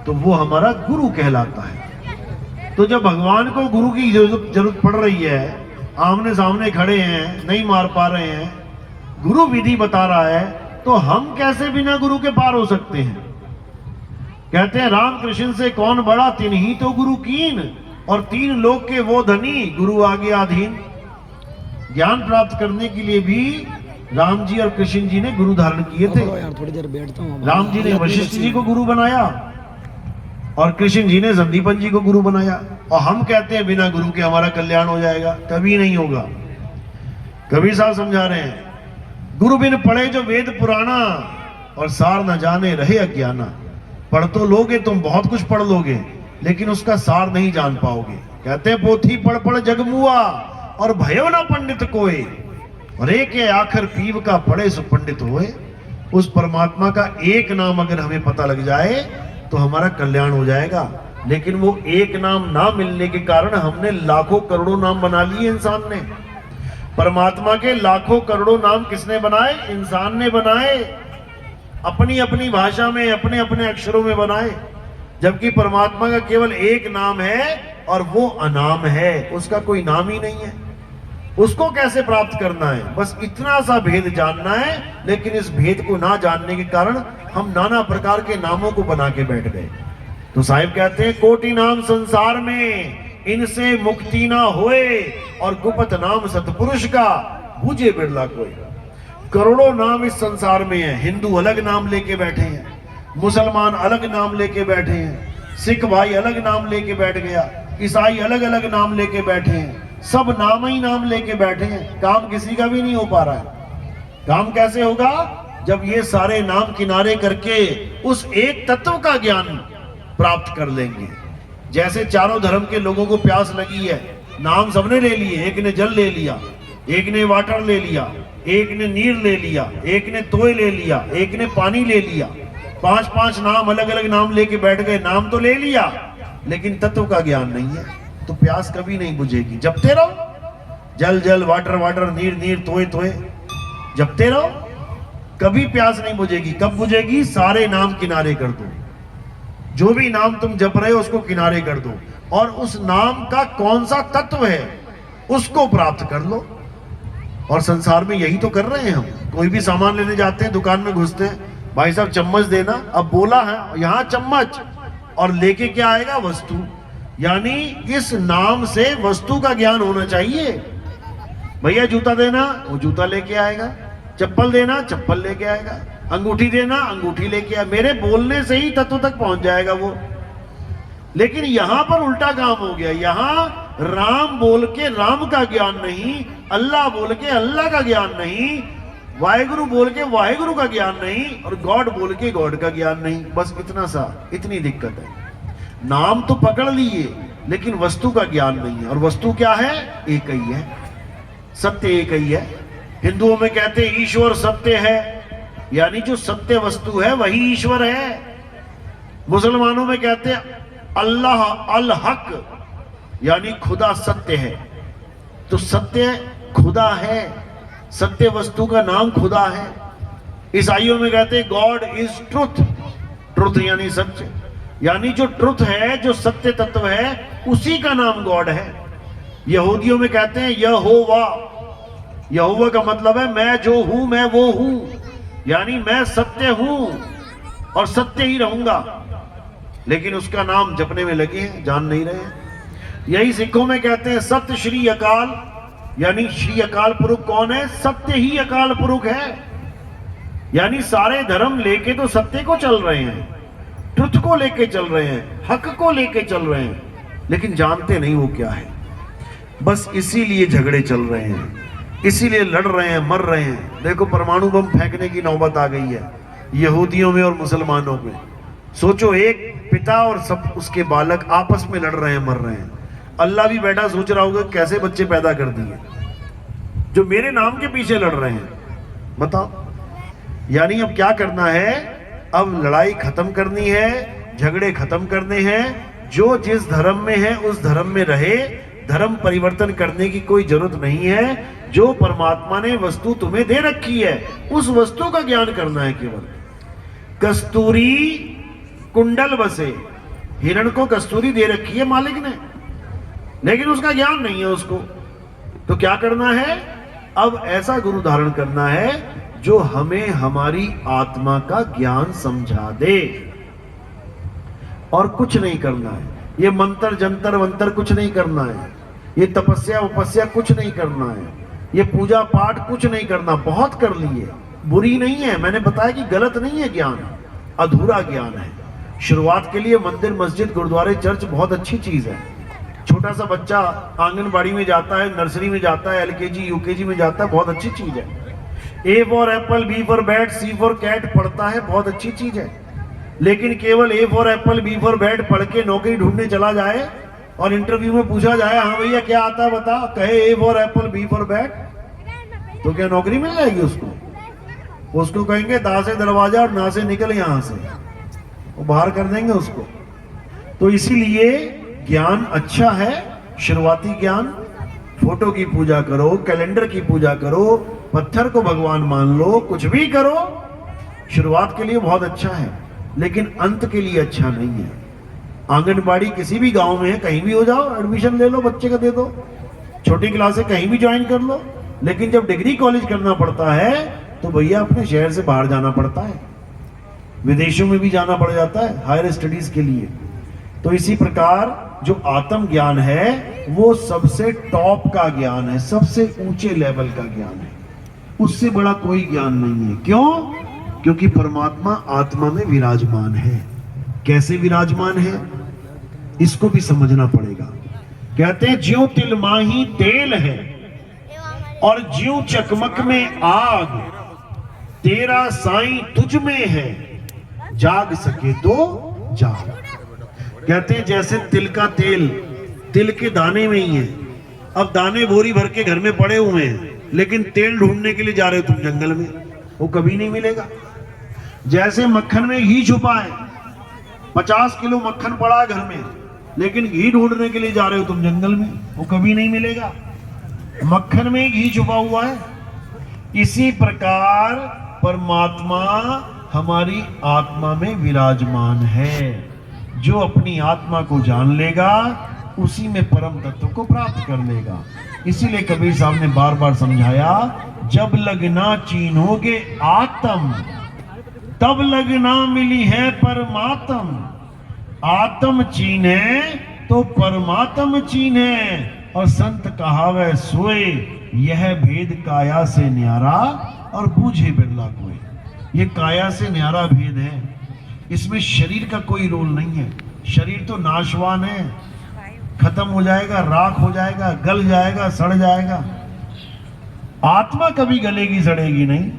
[SPEAKER 1] तो वो हमारा गुरु कहलाता है। तो जब भगवान को गुरु की जरूरत पड़ रही है, आमने सामने खड़े हैं, नहीं मार पा रहे हैं, गुरु विधि बता रहा है, तो हम कैसे बिना गुरु के पार हो सकते हैं? कहते हैं राम कृष्ण से कौन बड़ा, तीन ही तो गुरु कीन, और तीन लोग के वो धनी, गुरु आगे अधीन। ज्ञान प्राप्त करने के लिए भी राम जी और कृष्ण जी ने गुरु धारण किए थे।
[SPEAKER 2] थोड़ी देर बैठता हूँ।
[SPEAKER 1] राम जी ने वशिष्ठ जी को गुरु बनाया और कृष्ण जी ने संदीपन जी को गुरु बनाया। और हम कहते हैं बिना गुरु के हमारा कल्याण हो जाएगा, कभी नहीं होगा। कबीर साहब समझा रहे हैं, गुरु बिन पढ़े जो वेद पुराना, और सार न जाने रहे अज्ञाना। पढ़ तो लोगे तुम, बहुत कुछ पढ़ लोगे, लेकिन उसका सार नहीं जान पाओगे। कहते हैं पोथी पढ़ पढ़ जगमुआ, और भयो ना पंडित कोई, और एक है आखिर पीव का पढ़े सो पंडित होए। उस परमात्मा का एक नाम अगर हमें पता लग जाए तो हमारा कल्याण हो जाएगा। लेकिन वो एक नाम ना मिलने के कारण हमने लाखों करोड़ों नाम बना लिए इंसान ने। परमात्मा के लाखों करोड़ों नाम किसने बनाए? इंसान ने बनाए, अपनी अपनी भाषा में, अपने अपने अक्षरों में बनाए। जबकि परमात्मा का केवल एक नाम है और वो अनाम है, उसका कोई नाम ही नहीं है। उसको कैसे प्राप्त करना है? बस इतना सा भेद जानना है। लेकिन इस भेद को ना जानने के कारण हम नाना प्रकार के नामों को बना के बैठ गए। तो साहिब कहते हैं कोटि नाम संसार में, इनसे मुक्ति ना होए, और गुप्त नाम सतपुरुष का बूझे बिरला कोई। करोड़ों नाम इस संसार में है। हिंदू अलग नाम लेके बैठे हैं, मुसलमान अलग नाम लेके बैठे हैं, सिख भाई अलग नाम लेके बैठ गया, ईसाई अलग अलग नाम लेके बैठे हैं, सब नाम ही नाम लेके बैठे हैं। काम किसी का भी नहीं हो पा रहा है। काम कैसे होगा? जब ये सारे नाम किनारे करके उस एक तत्व का ज्ञान प्राप्त कर लेंगे। जैसे चारों धर्म के लोगों को प्यास लगी है, नाम सबने ले लिए। एक ने जल ले लिया, एक ने वाटर ले लिया, एक ने नीर ले लिया, एक ने तोय ले लिया, एक ने पानी ले लिया। 5-5 नाम अलग अलग नाम लेके बैठ गए। नाम तो ले लिया, लेकिन तत्व का ज्ञान नहीं है, तो प्यास कभी नहीं बुझेगी। जपते रहो, जल जल, वाटर वाटर, नीर नीर, तोय तोय, जपते रहो, कभी प्यास नहीं बुझेगी। कब बुझेगी? सारे नाम किनारे कर दो। जो भी नाम तुम जप रहे हो उसको किनारे कर दो, और उस नाम का कौन सा तत्व है उसको प्राप्त कर लो। और संसार में यही तो कर रहे हैं हम। कोई भी सामान लेने जाते हैं, दुकान में घुसते हैं, भाई साहब चम्मच देना। अब बोला है यहाँ चम्मच, और लेके क्या आएगा? वस्तु। यानी इस नाम से वस्तु का ज्ञान होना चाहिए। भैया जूता देना, वो जूता लेके आएगा। चप्पल देना, चप्पल लेके आएगा। अंगूठी देना, अंगूठी लेके आएगा। मेरे बोलने से ही तत्व तक पहुंच जाएगा वो। लेकिन यहां पर उल्टा काम हो गया। यहां राम बोल के राम का ज्ञान नहीं, अल्लाह बोल के अल्लाह का ज्ञान नहीं, वाहेगुरु बोल के वाहेगुरु का ज्ञान नहीं, और गॉड बोल के गॉड का ज्ञान नहीं। बस इतना सा, इतनी दिक्कत है। नाम तो पकड़ लिए, लेकिन वस्तु का ज्ञान नहीं है। और वस्तु क्या है? एक ही है, सत्य एक ही है। हिंदुओं में कहते हैं ईश्वर सत्य है, यानी जो सत्य वस्तु है वही ईश्वर है। मुसलमानों में कहते हैं अल्लाह अल हक, यानी खुदा सत्य है। तो सत्य खुदा है, सत्य वस्तु का नाम खुदा है। ईसाइयों में कहते हैं गॉड इज ट्रुथ, ट्रुथ यानी सत्य, यानी जो ट्रुथ है, जो सत्य तत्व है, उसी का नाम गॉड है। यहूदियों में कहते हैं यहोवा, यहोवा का मतलब है मैं जो हूं मैं वो हूं, यानी मैं सत्य हूं और सत्य ही रहूंगा। लेकिन उसका नाम जपने में लगे हैं, जान नहीं रहे हैं। यही सिखों में कहते हैं सत्य श्री अकाल, यानी श्री अकाल पुरुष कौन है? सत्य ही अकाल पुरुष है। यानी सारे धर्म लेके तो सत्य को चल रहे हैं, ट्रुथ को लेके चल रहे हैं, हक को लेके चल रहे हैं, लेकिन जानते नहीं वो क्या है। बस इसीलिए झगड़े चल रहे हैं, इसीलिए लड़ रहे हैं, मर रहे हैं। देखो परमाणु बम फेंकने की नौबत आ गई है यहूदियों में और मुसलमानों में। सोचो एक पिता और सब उसके बालक आपस में लड़ रहे हैं, मर रहे हैं। अल्लाह भी बैठा सोच रहा होगा कैसे बच्चे पैदा कर दिए जो मेरे नाम के पीछे लड़ रहे हैं, बताओ। यानी अब क्या करना है? अब लड़ाई खत्म करनी है, झगड़े खत्म करने हैं। जो जिस धर्म में है उस धर्म में रहे, धर्म परिवर्तन करने की कोई जरूरत नहीं है। जो परमात्मा ने वस्तु तुम्हें दे रखी है उस वस्तु का ज्ञान करना है केवल। कस्तूरी कुंडल बसे, हिरण को कस्तूरी दे रखी है मालिक ने, लेकिन उसका ज्ञान नहीं है उसको। तो क्या करना है? अब ऐसा गुरु धारण करना है जो हमें हमारी आत्मा का ज्ञान समझा दे, और कुछ नहीं करना है। ये मंत्र जंतर वंतर कुछ नहीं करना है, ये तपस्या उपस्या कुछ नहीं करना है, ये पूजा पाठ कुछ नहीं करना। बहुत कर लिए, बुरी नहीं है, मैंने बताया कि गलत नहीं है ज्ञान, अधूरा ज्ञान है। शुरुआत के लिए मंदिर मस्जिद गुरुद्वारे चर्च बहुत अच्छी चीज है। छोटा सा बच्चा आंगनबाड़ी में जाता है, नर्सरी में जाता है, एलकेजी यूकेजी में जाता है, बहुत अच्छी चीज है। A for apple, B for bat, C for cat पढ़ता है, बहुत अच्छी चीज है। लेकिन केवल A for apple B for bat पढ़ के नौकरी ढूंढने चला जाए और इंटरव्यू में पूछा जाए हाँ भैया क्या आता है बता, कहे A for apple B for bat, तो क्या नौकरी मिल जाएगी उसको? उसको कहेंगे दा से दरवाजा और ना से निकल यहां से, वो बाहर कर देंगे उसको। तो इसीलिए ज्ञान अच्छा है, शुरुआती ज्ञान। फोटो की पूजा करो, कैलेंडर की पूजा करो, पत्थर को भगवान मान लो, कुछ भी करो, शुरुआत के लिए बहुत अच्छा है, लेकिन अंत के लिए अच्छा नहीं है। आंगनबाड़ी किसी भी गांव में है, कहीं भी हो जाओ, एडमिशन ले लो, बच्चे का दे दो, छोटी क्लासे कहीं भी ज्वाइन कर लो। लेकिन जब डिग्री कॉलेज करना पड़ता है तो भैया अपने शहर से बाहर जाना पड़ता है, विदेशों में भी जाना पड़ जाता है हायर स्टडीज के लिए। तो इसी प्रकार जो आत्म ज्ञान है वो सबसे टॉप का ज्ञान है, सबसे ऊंचे लेवल का ज्ञान है, उससे बड़ा कोई ज्ञान नहीं है। क्यों? क्योंकि परमात्मा आत्मा में विराजमान है। कैसे विराजमान है इसको भी समझना पड़ेगा। कहते हैं ज्यों तिल माही तेल है और ज्यों चकमक में आग, तेरा साईं तुझ में है, जाग सके तो जाग। कहते हैं जैसे तिल का तेल तिल के दाने में ही है। अब दाने बोरी भर के घर में पड़े हुए हैं, लेकिन तेल ढूंढने के लिए जा रहे हो तुम जंगल में, वो कभी नहीं मिलेगा। जैसे मक्खन में घी छुपा है, 50 किलो मक्खन पड़ा है घर में, लेकिन घी ढूंढने के लिए जा रहे हो तुम जंगल में, वो कभी नहीं मिलेगा। मक्खन में घी छुपा हुआ है। इसी प्रकार परमात्मा हमारी आत्मा में विराजमान है। जो अपनी आत्मा को जान लेगा उसी में परम तत्व को प्राप्त कर लेगा। इसीलिए कबीर साहब ने बार बार समझाया, जब लगना चीन्होगे आत्म तब लगना मिली है परमात्म। आत्म चीने तो परमात्म चीने, और संत कहावे सोए यह भेद काया से न्यारा और बूझे बिरला कोई। ये काया से न्यारा भेद है, इसमें शरीर का कोई रोल नहीं है। शरीर तो नाशवान है, खत्म हो जाएगा, राख हो जाएगा, गल जाएगा, सड़ जाएगा। आत्मा कभी गलेगी सड़ेगी नहीं।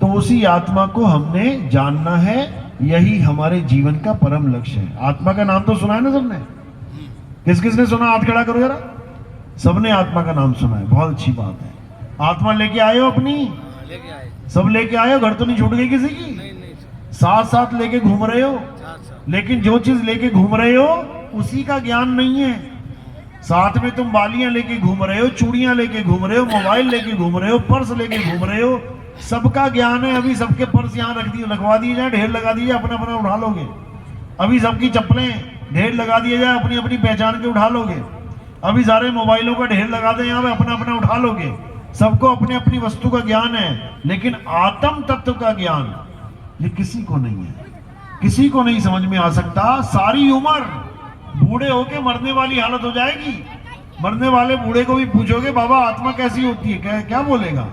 [SPEAKER 1] तो उसी आत्मा को हमने जानना है, यही हमारे जीवन का परम लक्ष्य है। आत्मा का नाम तो सुना है ना सबने? किस किसने सुना? हाथ खड़ा करो जरा। सबने आत्मा का नाम सुना है, बहुत अच्छी बात है। आत्मा लेके आए हो अपनी? लेके आए। सब लेके आए हो? घर तो नहीं छूट गई किसी की? साथ साथ लेके घूम रहे हो, लेकिन जो चीज लेके घूम रहे हो उसी का ज्ञान नहीं है। साथ में तुम बालियां लेके घूम रहे हो, चूड़ियां लेके घूम रहे हो, मोबाइल लेके घूम रहे हो, पर्स लेके घूम रहे हो, सबका ज्ञान है। अभी सबके पर्स यहाँ लगवा दिए जाए, ढेर लगा दिए, अपना अपना उठा लोगे। अभी सबकी चप्पलें ढेर लगा दिए जाए, अपनी अपनी पहचान के उठा लोगे। अभी सारे मोबाइलों का ढेर लगा दे, यहाँ पे अपना अपना उठा लोगे। सबको अपनी अपनी वस्तु का ज्ञान है, लेकिन आत्म तत्व का ज्ञान ये किसी को नहीं है, किसी को नहीं समझ में आ सकता। सारी उम्र बूढ़े होके मरने वाली हालत हो जाएगी। मरने वाले बूढ़े को भी पूछोगे बाबा आत्मा कैसी होती है, क्या बोलेगा?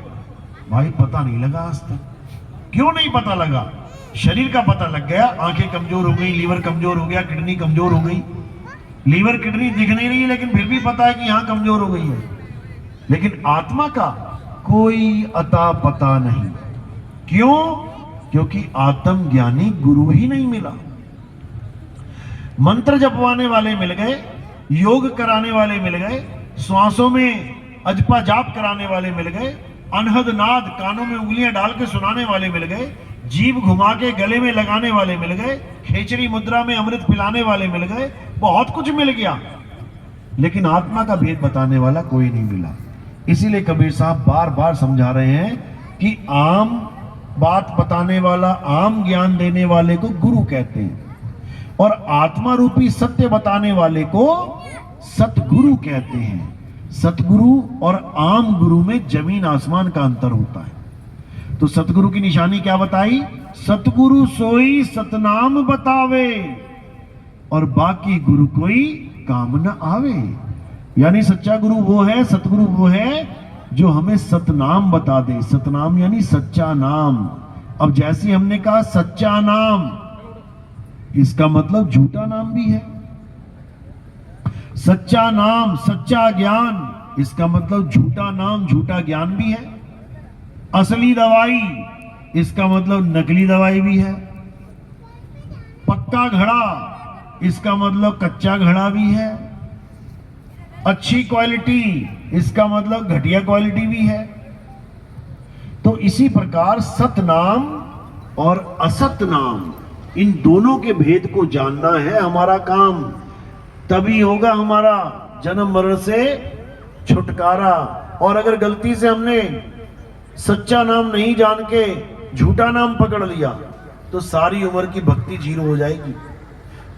[SPEAKER 1] भाई पता नहीं लगा आज तक। क्यों नहीं पता लगा? शरीर का पता लग गया, आंखें कमजोर हो गई, लीवर कमजोर हो गया, किडनी कमजोर हो गई। लीवर किडनी दिख नहीं रही, लेकिन फिर भी पता है कि यहां कमजोर हो गई है। लेकिन आत्मा का कोई अता पता नहीं। क्यों? क्योंकि आत्म ज्ञानी गुरु ही नहीं मिला। मंत्र जपवाने वाले मिल गए, योग कराने वाले मिल गए, श्वासों में अजपा जाप कराने वाले मिल गए, अनहद नाद कानों में उंगलियां डाल के सुनाने वाले मिल गए, जीभ घुमा के गले में लगाने वाले मिल गए, खेचरी मुद्रा में अमृत पिलाने वाले मिल गए, बहुत कुछ मिल गया, लेकिन आत्मा का भेद बताने वाला कोई नहीं मिला। इसीलिए कबीर साहब बार बार समझा रहे हैं कि आम बात बताने वाला, आम ज्ञान देने वाले को गुरु कहते हैं, और आत्मा रूपी सत्य बताने वाले को सतगुरु कहते हैं। सतगुरु और आम गुरु में जमीन आसमान का अंतर होता है। तो सतगुरु की निशानी क्या बताई? सतगुरु सोई सतनाम बतावे, और बाकी गुरु कोई काम न आवे। यानी सच्चा गुरु वो है, सतगुरु वो है जो हमें सतनाम बता दे। सतनाम यानी सच्चा नाम। अब जैसे हमने कहा सच्चा नाम, इसका मतलब झूठा नाम भी है। सच्चा नाम, सच्चा ज्ञान, इसका मतलब झूठा नाम, झूठा ज्ञान भी है। असली दवाई, इसका मतलब नकली दवाई भी है। पक्का घड़ा, इसका मतलब कच्चा घड़ा भी है। अच्छी क्वालिटी, इसका मतलब घटिया क्वालिटी भी है। तो इसी प्रकार सतनाम और असत नाम, इन दोनों के भेद को जानना है हमारा काम। तभी होगा हमारा जन्म मरण से छुटकारा। और अगर गलती से हमने सच्चा नाम नहीं जान के झूठा नाम पकड़ लिया तो सारी उम्र की भक्ति जीरो हो जाएगी।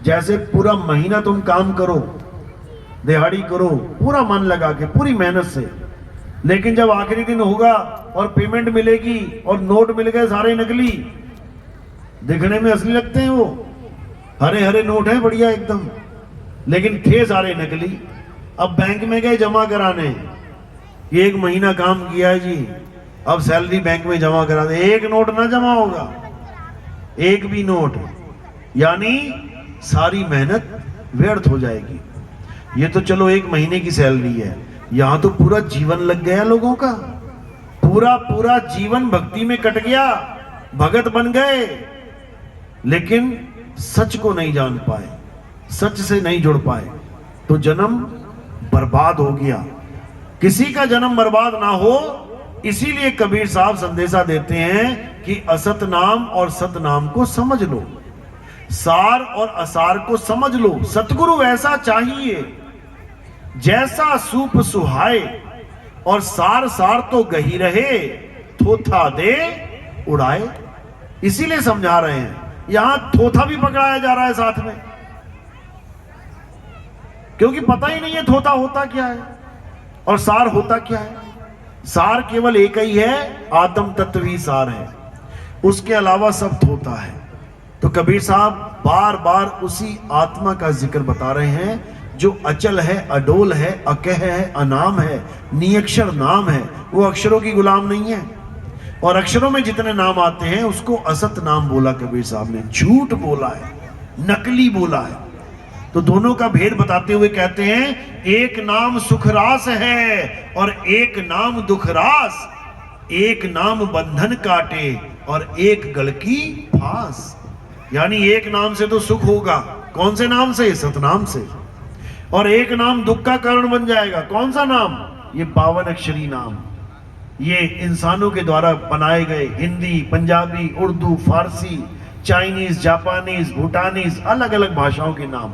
[SPEAKER 1] जैसे पूरा महीना तुम काम करो, दिहाड़ी करो, पूरा मन लगा के, पूरी मेहनत से, लेकिन जब आखिरी दिन होगा और पेमेंट मिलेगी और नोट मिल गए सारे नकली, दिखने में असली लगते हैं, वो हरे हरे नोट है बढ़िया एकदम, लेकिन थे सारे नकली। अब बैंक में गए जमा कराने, एक महीना काम किया है जी, अब सैलरी बैंक में जमा करा दे, एक नोट ना जमा होगा, एक भी नोट, यानी सारी मेहनत व्यर्थ हो जाएगी। ये तो चलो एक महीने की सैलरी है, यहां तो पूरा जीवन लग गया लोगों का, पूरा पूरा जीवन भक्ति में कट गया, भगत बन गए, लेकिन सच को नहीं जान पाए, सच से नहीं जुड़ पाए, तो जन्म बर्बाद हो गया। किसी का जन्म बर्बाद ना हो, इसीलिए कबीर साहब संदेशा देते हैं कि असत नाम और सत नाम को समझ लो, सार और असार को समझ लो। सतगुरु ऐसा चाहिए जैसा सूप सुहाए, और सार सार तो गही रहे, थोथा दे उड़ाए। इसीलिए समझा रहे हैं, यहां थोथा भी पकड़ाया जा रहा है साथ में, क्योंकि पता ही नहीं है थोथा होता क्या है और सार होता क्या है। सार केवल एक ही है, आत्म तत्व ही सार है, उसके अलावा सब थोथा है। तो कबीर साहब बार बार उसी आत्मा का जिक्र बता रहे हैं जो अचल है, अडोल है, अकह है, अनाम है, नियक्षर नाम है। वो अक्षरों की गुलाम नहीं है, और अक्षरों में जितने नाम आते हैं उसको असत नाम बोला कबीर साहब ने, झूठ बोला है, नकली बोला है। तो दोनों का भेद बताते हुए कहते हैं, एक नाम सुखरास है और एक नाम दुखरास, एक नाम बंधन काटे और एक गल की फांस। यानी एक नाम से तो सुख होगा, कौन से नाम से? सतनाम से। और एक नाम दुख का कारण बन जाएगा, कौन सा नाम? ये 52 अक्षरी नाम, ये इंसानों के द्वारा बनाए गए हिंदी, पंजाबी, उर्दू, फारसी, चाइनीज, जापानीज, भूटानीज, अलग अलग भाषाओं के नाम,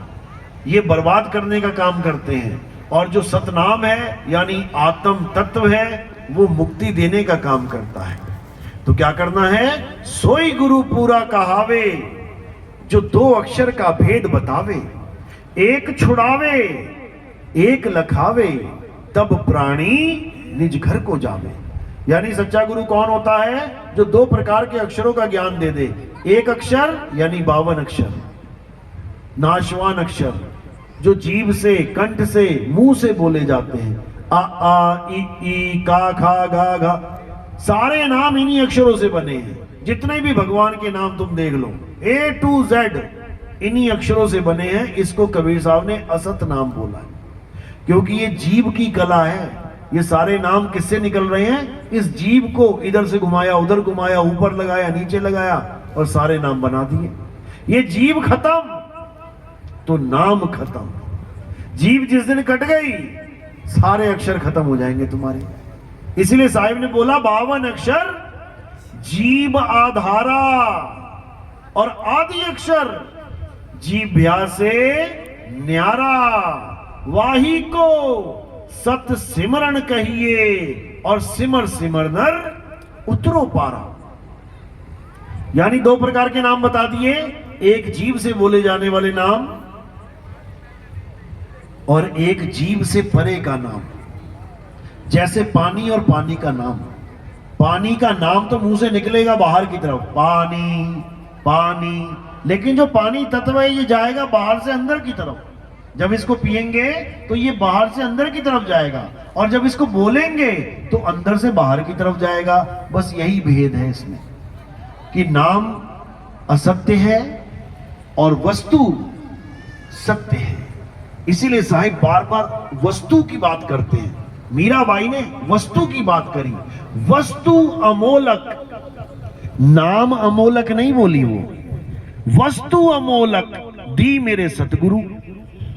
[SPEAKER 1] ये बर्बाद करने का काम करते हैं। और जो सतनाम है यानी आत्म तत्व है वो मुक्ति देने का काम करता है। तो क्या करना है? सोई गुरु पूरा कहावे, जो दो अक्षर का भेद बतावे, एक छुड़ावे एक लखावे, तब प्राणी निज घर को जावे। यानी सच्चा गुरु कौन होता है? जो दो प्रकार के अक्षरों का ज्ञान दे दे। एक अक्षर यानी 52 अक्षर, नाशवान अक्षर, जो जीभ से, कंठ से, मुंह से बोले जाते हैं। आ आ ई का खा गा घा, सारे नाम इन्हीं अक्षरों से बने हैं। जितने भी भगवान के नाम तुम देख लो, A to Z इन्हीं अक्षरों से बने हैं। इसको कबीर साहब ने असत नाम बोला है, क्योंकि ये जीभ की कला है। ये सारे नाम किससे निकल रहे हैं? इस जीभ को इधर से घुमाया, उधर घुमाया, ऊपर लगाया, नीचे लगाया और सारे नाम बना दिए। ये जीभ खत्म तो नाम खत्म। जीभ जिस दिन कट गई सारे अक्षर खत्म हो जाएंगे तुम्हारे। इसलिए साहिब ने बोला 52 अक्षर जीभ आधारा, और आदि अक्षर जीभ्या से न्यारा, वाही को सत सिमरण कहिए, और सिमर सिमर नर उतरो पारा। यानी दो प्रकार के नाम बता दिए, एक जीभ से बोले जाने वाले नाम और एक जीभ से परे का नाम। जैसे पानी और पानी का नाम। पानी का नाम तो मुंह से निकलेगा बाहर की तरफ, पानी पानी, लेकिन जो पानी तत्व है ये जाएगा बाहर से अंदर की तरफ। जब इसको पिएंगे तो ये बाहर से अंदर की तरफ जाएगा, और जब इसको बोलेंगे तो अंदर से बाहर की तरफ जाएगा। बस यही भेद है इसमें, कि नाम असत्य है और वस्तु सत्य है। इसीलिए साहिब बार बार वस्तु की बात करते हैं। मीराबाई ने वस्तु की बात करी। वस्तु अमोलक, नाम अमोलक नहीं बोली वो, वस्तु अमोलक दी मेरे सतगुरु।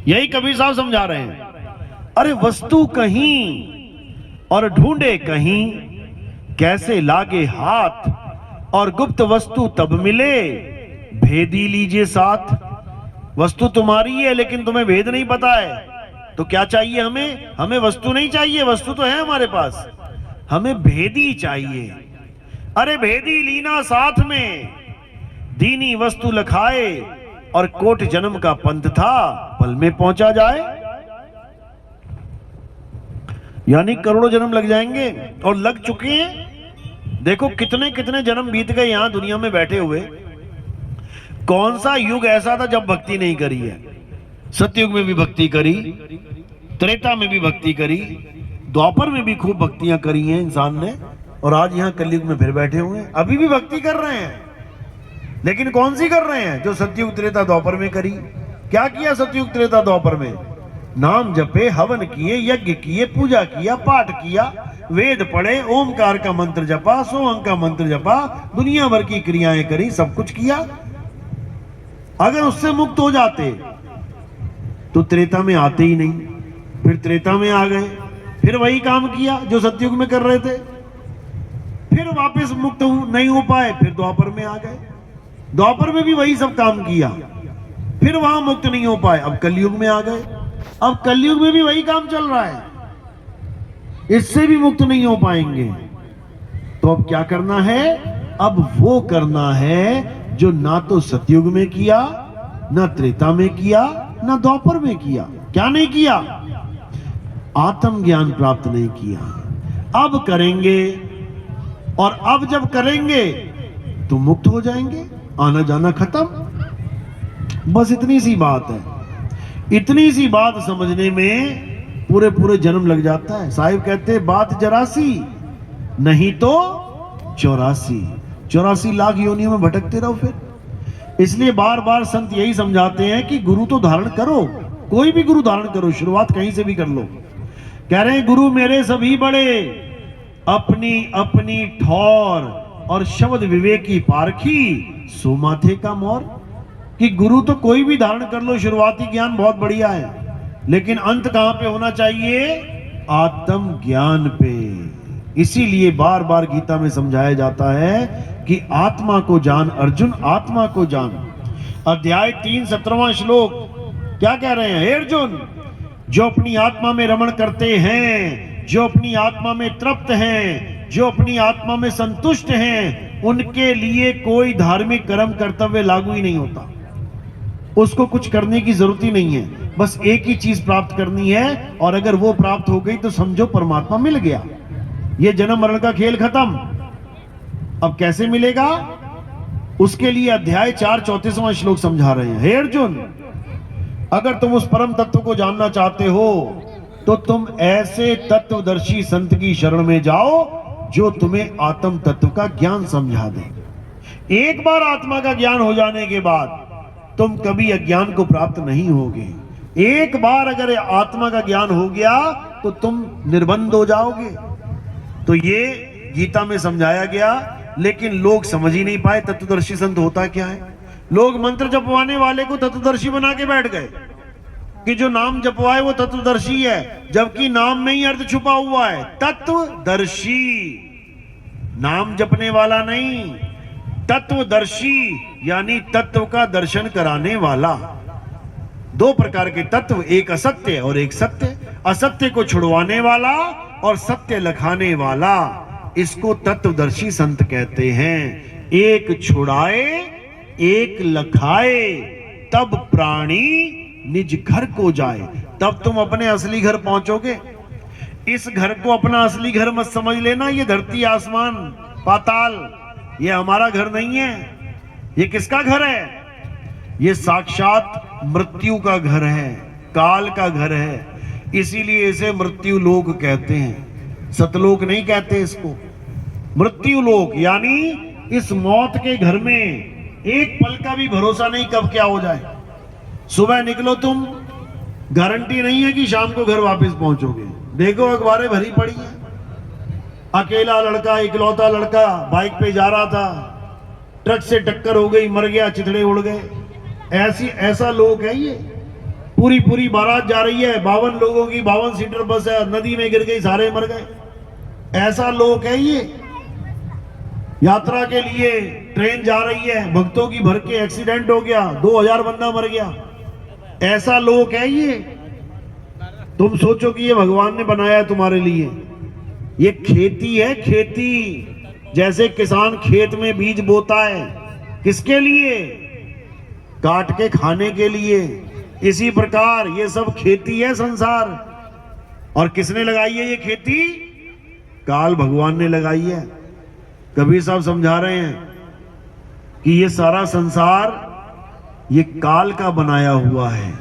[SPEAKER 1] यही कबीर साहब समझा रहे हैं। अरे वस्तु कहीं और ढूंढे कहीं, कैसे लागे हाथ, और गुप्त वस्तु तब मिले, भेदी लीजिए साथ। वस्तु तुम्हारी है लेकिन तुम्हें भेद नहीं पता है, तो क्या चाहिए हमें? हमें वस्तु नहीं चाहिए, वस्तु तो है हमारे पास, हमें भेदी चाहिए। अरे भेदी लीना साथ में, दीनी वस्तु लखाए, और कोट जन्म का पंथ था, पल में पहुंचा जाए। यानी करोड़ों जन्म लग जाएंगे, और लग चुके हैं। देखो कितने कितने जन्म बीत गए यहां दुनिया में बैठे हुए। कौन सा युग ऐसा था जब भक्ति नहीं करी है? सतयुग में भी भक्ति करी, त्रेता में भी भक्ति करी, द्वापर में भी खूब भक्तियां करी हैं इंसान ने, और आज यहां कलयुग में फिर बैठे हुए हैं, अभी भी भक्ति कर रहे हैं। लेकिन कौन सी कर रहे हैं? जो सतयुग त्रेता द्वापर में करी। क्या किया सतयुग त्रेता द्वापर में? नाम जपे, हवन किए, यज्ञ किए, पूजा किया, पाठ किया, वेद पढ़े, ओमकार का मंत्र जपा, 100 अंक का मंत्र जपा, दुनिया भर की क्रियाएं करी, सब कुछ किया। अगर उससे मुक्त हो जाते तो त्रेता में आते ही नहीं, फिर त्रेता में आ गए, फिर वही काम किया जो सतयुग में कर रहे थे, फिर वापस मुक्त नहीं हो पाए, फिर द्वापर में आ गए, द्वापर में भी वही सब काम किया, फिर वहां मुक्त नहीं हो पाए, अब कलयुग में आ गए, अब कलयुग में भी वही काम चल रहा है, इससे भी मुक्त नहीं हो पाएंगे। तो अब क्या करना है? अब वो करना है जो ना तो सतयुग में किया, ना त्रेता में किया, ना द्वापर में किया। क्या नहीं किया? आत्म ज्ञान प्राप्त नहीं किया। अब करेंगे, और अब जब करेंगे तो मुक्त हो जाएंगे, आना जाना खत्म। बस इतनी सी बात है। इतनी सी बात समझने में पूरे पूरे जन्म लग जाता है। साहिब कहते हैं बात जरासी नहीं तो 84 लाख योनियों में भटकते रहो फिर। इसलिए बार बार संत यही समझाते हैं कि गुरु तो धारण करो, कोई भी गुरु धारण करो, शुरुआत कहीं से भी कर लो। कह रहे हैं गुरु मेरे सभी बड़े, अपनी अपनी ठौर, और शब्द विवेकी पारखी, सो माथे का मोर। कि गुरु तो कोई भी धारण कर लो, शुरुआती ज्ञान बहुत बढ़िया है, लेकिन अंत कहां पे होना चाहिए? आत्म ज्ञान पे। इसीलिए बार बार गीता में समझाया जाता है कि आत्मा को जान अर्जुन, आत्मा को जान। अध्याय 3 17वां श्लोक क्या कह रहे हैं? हे अर्जुन, जो अपनी आत्मा में रमण करते हैं, जो अपनी आत्मा में तृप्त हैं, जो अपनी आत्मा में संतुष्ट हैं, उनके लिए कोई धार्मिक कर्म कर्तव्य लागू ही नहीं होता। उसको कुछ करने की जरूरत ही नहीं है, बस एक ही चीज प्राप्त करनी है, और अगर वो प्राप्त हो गई तो समझो परमात्मा मिल गया। ये जन्म मरण का खेल खत्म। अब कैसे मिलेगा? उसके लिए अध्याय 4 34वां श्लोक समझा रहे हैं। हे अर्जुन, अगर तुम उस परम तत्व को जानना चाहते हो तो तुम ऐसे तत्वदर्शी संत की शरण में जाओ जो तुम्हें आत्म तत्व का ज्ञान समझा दे। एक बार आत्मा का ज्ञान हो जाने के बाद तुम कभी अज्ञान को प्राप्त नहीं होगे। एक बार अगर आत्मा का ज्ञान हो गया तो तुम निर्बंध हो जाओगे। तो ये गीता में समझाया गया, लेकिन लोग समझ ही नहीं पाए तत्वदर्शी संत होता क्या है। लोग मंत्र जपवाने वाले को तत्वदर्शी बना के बैठ गए कि जो नाम जपवाए वो तत्वदर्शी है, जबकि नाम में ही अर्थ छुपा हुआ है। तत्वदर्शी, नाम जपने वाला नहीं, तत्वदर्शी यानी तत्व का दर्शन कराने वाला। दो प्रकार के तत्व, एक असत्य और एक सत्य। असत्य को छुड़वाने वाला और सत्य लखाने वाला, इसको तत्वदर्शी संत कहते हैं। एक छुड़ाए एक लखाए, तब प्राणी निज घर को जाए। तब तुम अपने असली घर पहुंचोगे। इस घर को अपना असली घर मत समझ लेना। ये धरती आसमान पाताल ये हमारा घर नहीं है। ये किसका घर है? ये साक्षात मृत्यु का घर है, काल का घर है। इसीलिए इसे मृत्यु लोक कहते हैं, सतलोक नहीं कहते इसको। मृत्यु लोक यानी इस मौत के घर में एक पल का भी भरोसा नहीं कब क्या हो जाए। सुबह निकलो तुम, गारंटी नहीं है कि शाम को घर वापस पहुंचोगे। देखो अखबारें भरी पड़ी हैं। अकेला लड़का, इकलौता लड़का बाइक पे जा रहा था, ट्रक से टक्कर हो गई, मर गया, चिथड़े उड़ गए। ऐसा लोग है ये। पूरी बारात जा रही है, 52 लोगों की 52 सीटर बस है, नदी में गिर गई, सारे मर गए। ऐसा लोग है ये। यात्रा के लिए ट्रेन जा रही है, भक्तों की भर के एक्सीडेंट हो गया, 2000 बंदा मर गया। ऐसा लोग है ये। तुम सोचो कि ये भगवान ने बनाया तुम्हारे लिए। ये खेती है, खेती। जैसे किसान खेत में बीज बोता है, किसके लिए? काट के खाने के लिए। इसी प्रकार ये सब खेती है संसार। और किसने लगाई है ये खेती? काल भगवान ने लगाई है। कबीर साहब समझा रहे हैं कि ये सारा संसार ये काल का बनाया हुआ है।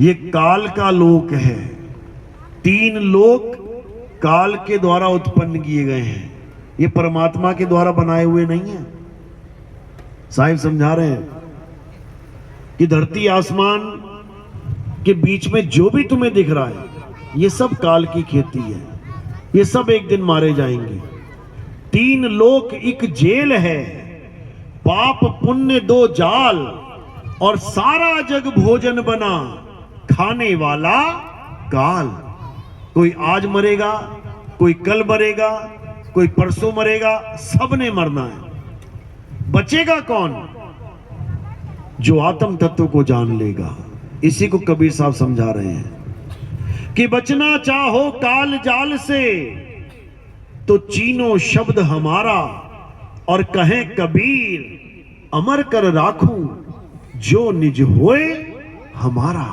[SPEAKER 1] ये काल का लोक है। 3 लोक काल के द्वारा उत्पन्न किए गए हैं। ये परमात्मा के द्वारा बनाए हुए नहीं है। साहिब समझा रहे हैं कि धरती आसमान के बीच में जो भी तुम्हें दिख रहा है, ये सब काल की खेती है। ये सब एक दिन मारे जाएंगे। 3 लोक एक जेल है, पाप पुण्य 2 जाल, और सारा जग भोजन बना, खाने वाला काल। कोई आज मरेगा, कोई कल मरेगा, कोई परसों मरेगा, सबने मरना है। बचेगा कौन? जो आत्म तत्व को जान लेगा। इसी को कबीर साहब समझा रहे हैं कि बचना चाहो काल जाल से तो चीनो शब्द हमारा, और कहें कबीर अमर कर राखूं जो निज होए हमारा।